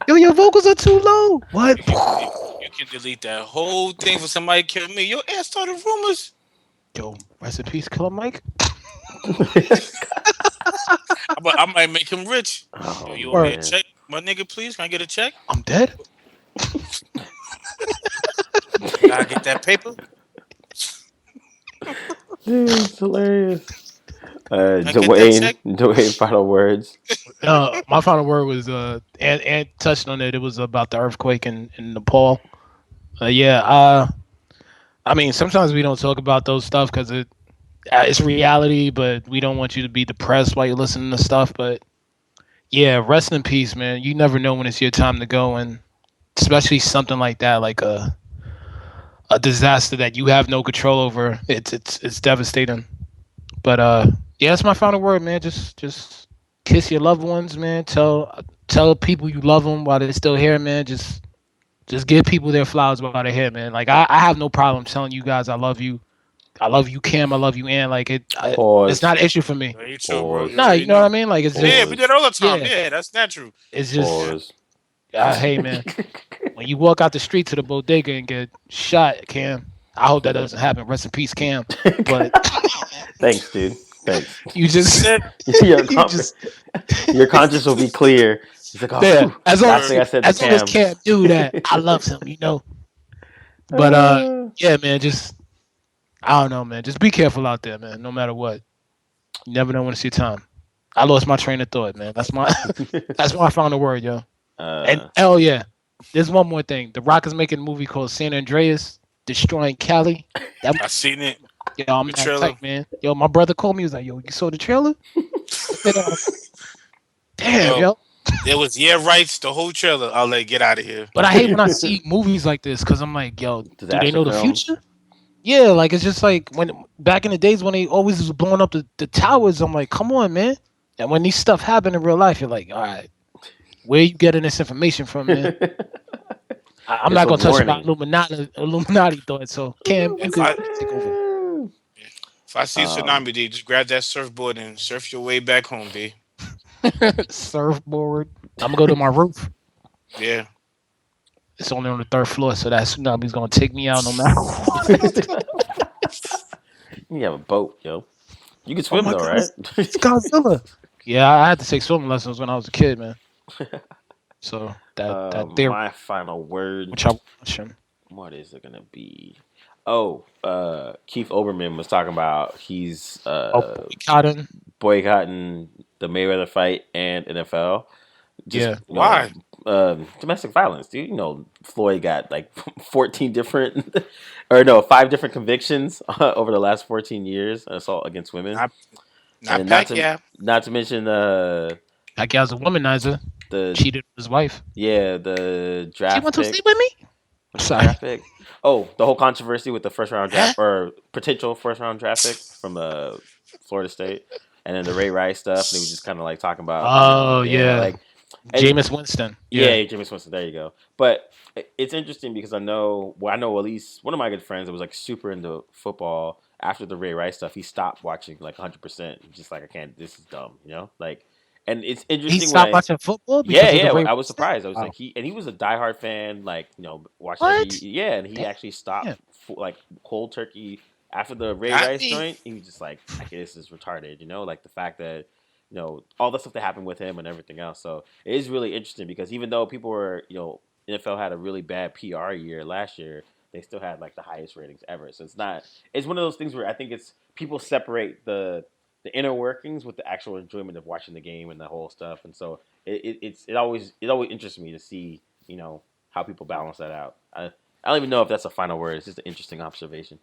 Yo, your vocals are too low. What? You can delete that whole thing for somebody to kill me. Your ass started rumors. Yo, rest in peace, Killer Mike. I might make him rich. Oh, Yo, you owe me a man. check, my nigga. Please, can I get a check? I'm dead. Gotta get that paper. Dude, it's hilarious. Can I get that check? Dwayne, final words. My final word was and touched on it. It was about the earthquake in Nepal. Yeah. I mean, sometimes we don't talk about those stuff because it's reality, but we don't want you to be depressed while you're listening to stuff. But yeah, rest in peace, man. You never know when it's your time to go, and especially something like that, like a disaster that you have no control over. It's devastating. But yeah, that's my final word, man. Just kiss your loved ones, man. Tell people you love them while they're still here, man. Just give people their flowers while they're here, man. Like I have no problem telling you guys I love you. I love you, Kim. I love you, Ann. Like it's Pause. not an issue for me. Yeah, you too, bro. You No, you already know what I know. mean. Like it's Yeah, just we do it all the time. yeah. Yeah, that's natural. It's just Pause. hey, man. When you walk out the street to the bodega and get shot, Cam. I hope that doesn't happen. Rest in peace, Cam. But Thanks, dude. Thanks. you just Shit. Your, you just your conscience will be clear. He's like, oh, yeah. phew. As long Last thing I said to as long as Cam. Cam do that, I love him. You know. But yeah, man. Just I don't know, man. Just be careful out there, man. No matter what, you never know when it's your time. I lost my train of thought, man. That's my that's my final word, yo. And oh yeah, there's one more thing. The Rock is making a movie called San Andreas, Destroying Cali. That I seen it. yo, I'm The that trailer. tight, man. Yo, my brother called me. He was like, "Yo, you saw the trailer?" Damn, Yo. yo. There was rights. The whole trailer. I'll let get out of here. But I hate when I see movies like this because I'm like, yo, do they Disaster know the films. future? Yeah, like it's just like when back in the days when they always was blowing up the towers. I'm like, come on, man. And when these stuff happen in real life, you're like, all right, where you getting this information from, man? I'm It's not a gonna touch warning. about Illuminati thoughts. So Cam, you could take over. If I see a tsunami, D, just grab that surfboard and surf your way back home, D. Surfboard. I'm gonna go to my roof. Yeah. It's only on the third floor, so that tsunami's gonna take me out no matter what. You have a boat, yo. You can swim my though, goodness. right? It's Godzilla. Yeah, I had to take swimming lessons when I was a kid, man. So that theory, My final word. which I watching. What is it gonna be? Oh, Keith Olbermann was talking about he's Boycotting. boycotting the Mayweather fight and NFL. Yeah. Why? Domestic violence, dude. You know, Floyd got like 14 different, or no, 5 different convictions over the last 14 years, assault against women. Not And Pacquiao. not to mention Pacquiao's a womanizer. the Cheated with his wife. the She draft want to pick. sleep with me? Sorry. Draft pick. Oh, the whole controversy with the first round draft or potential first round draft pick from Florida State, and then the Ray Rice stuff. They were just kind of like talking about. Oh yeah. like Jameis Winston. yeah, James Winston. There you go. But it's interesting because I know at least one of my good friends that was like super into football after the Ray Rice stuff, he stopped watching like 100%. Just like I can't. This is dumb, you know. Like, and it's He interesting when stopped I watching football yeah, because of the yeah. Ray I was Rice thing? surprised. I was Wow. like, he was a diehard fan. Like, watched every What? yeah, and he Damn. actually stopped like cold turkey after the Ray Not Rice me. joint. He was just like, okay, this is retarded. Like the fact that all the stuff that happened with him and everything else. So it is really interesting because even though people were NFL had a really bad PR year last year, they still had like the highest ratings ever. So it's one of those things where I think it's people separate the inner workings with the actual enjoyment of watching the game and the whole stuff. And so it always interests me to see how people balance that out. I don't even know if that's a final word. It's just an interesting observation.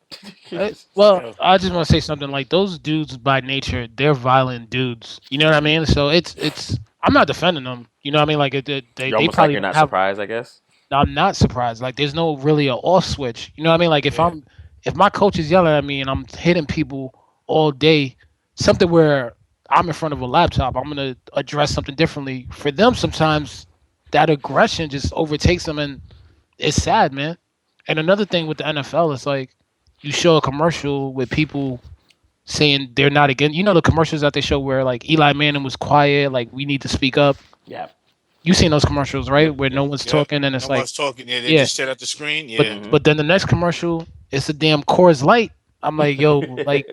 Well, Yeah. I just want to say something like those dudes by nature, they're violent dudes. You know what I mean? So it's. I'm not defending them. You know what I mean? Like You're they almost like probably you're don't not have. surprised, I guess. I'm not surprised. Like there's no really a off switch. You know what I mean? Like Yeah. if my coach is yelling at me and I'm hitting people all day, something where I'm in front of a laptop, I'm gonna address something differently. For them, sometimes that aggression just overtakes them, and it's sad, man. And another thing with the NFL is like you show a commercial with people saying they're not against. You know the commercials that they show where like Eli Manning was quiet, like we need to speak up. Yeah. You seen those commercials, right? Yep. Where no Yep. one's Yep. talking and No it's like, one's talking. Yeah, they yeah. just shut out the screen. But Yeah. Mhm. but then the next commercial, it's a damn Coors Light. I'm like, yo, like,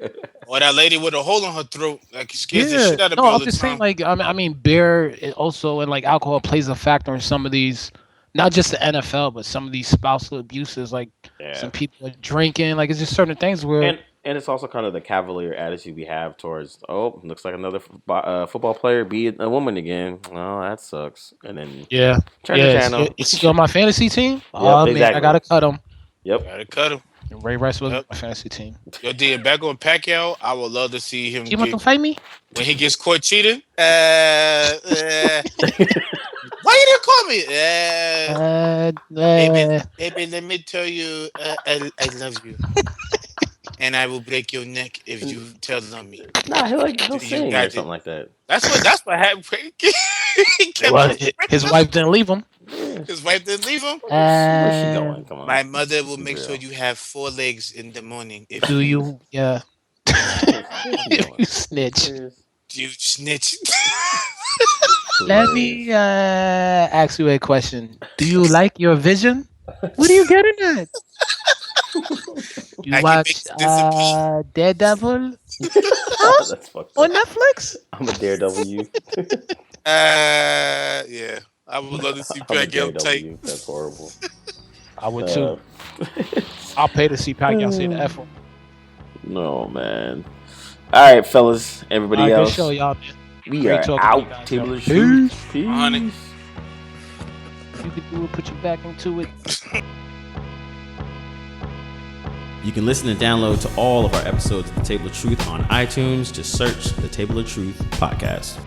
Or that lady with a hole in her throat, like scares the yeah. shit out of No, me all I'm the just saying, time. like, I mean, beer also and like alcohol plays a factor in some of these, not just the NFL, but some of these spousal abuses. Like, Yeah. some people are drinking. Like, it's just certain things where, And it's also kind of the cavalier attitude we have towards looks like another football player be a woman again. Oh, that sucks. And then yeah, turn the yeah. channel. Is he on my fantasy team? Yep, Oh man, I exactly. gotta cut him. Yep. Gotta cut him. And Ray Rice was Yep. my fantasy team. Yo, D, back on Pacquiao, I would love to see him You want to get fight me? when he gets caught cheating. Why you didn't call me? Baby, let me tell you, I love you, and I will break your neck if you tell on me. Nah, he'll You sing or got it. something like that. That's what happened. He kept Well, on his wife didn't leave him. Yeah. His wife didn't leave him. Where's she going? Come on. My mother will Let's be make sure real. you have 4 legs in the morning if Do you? Yeah. Where's she going? You snitch. you snitch. Let me ask you a question. Do you like your vision? What are you getting at? You I can watch make it disappear. Daredevil That's fucked on up. Netflix? I'm a daredevil. Yeah. I would love to see I'm a Pacquiao tight. daredevil. That's horrible. I would too. I'll pay to see Pacquiao say the F word. No, man. All right, fellas. Everybody All right, else. good show, y'all, man. We Great are talking to you out. guys, Table yo. of Truth. Peace. On it. You could do it, put you back into it. You can listen and download to all of our episodes of The Table of Truth on iTunes. Just search The Table of Truth podcast.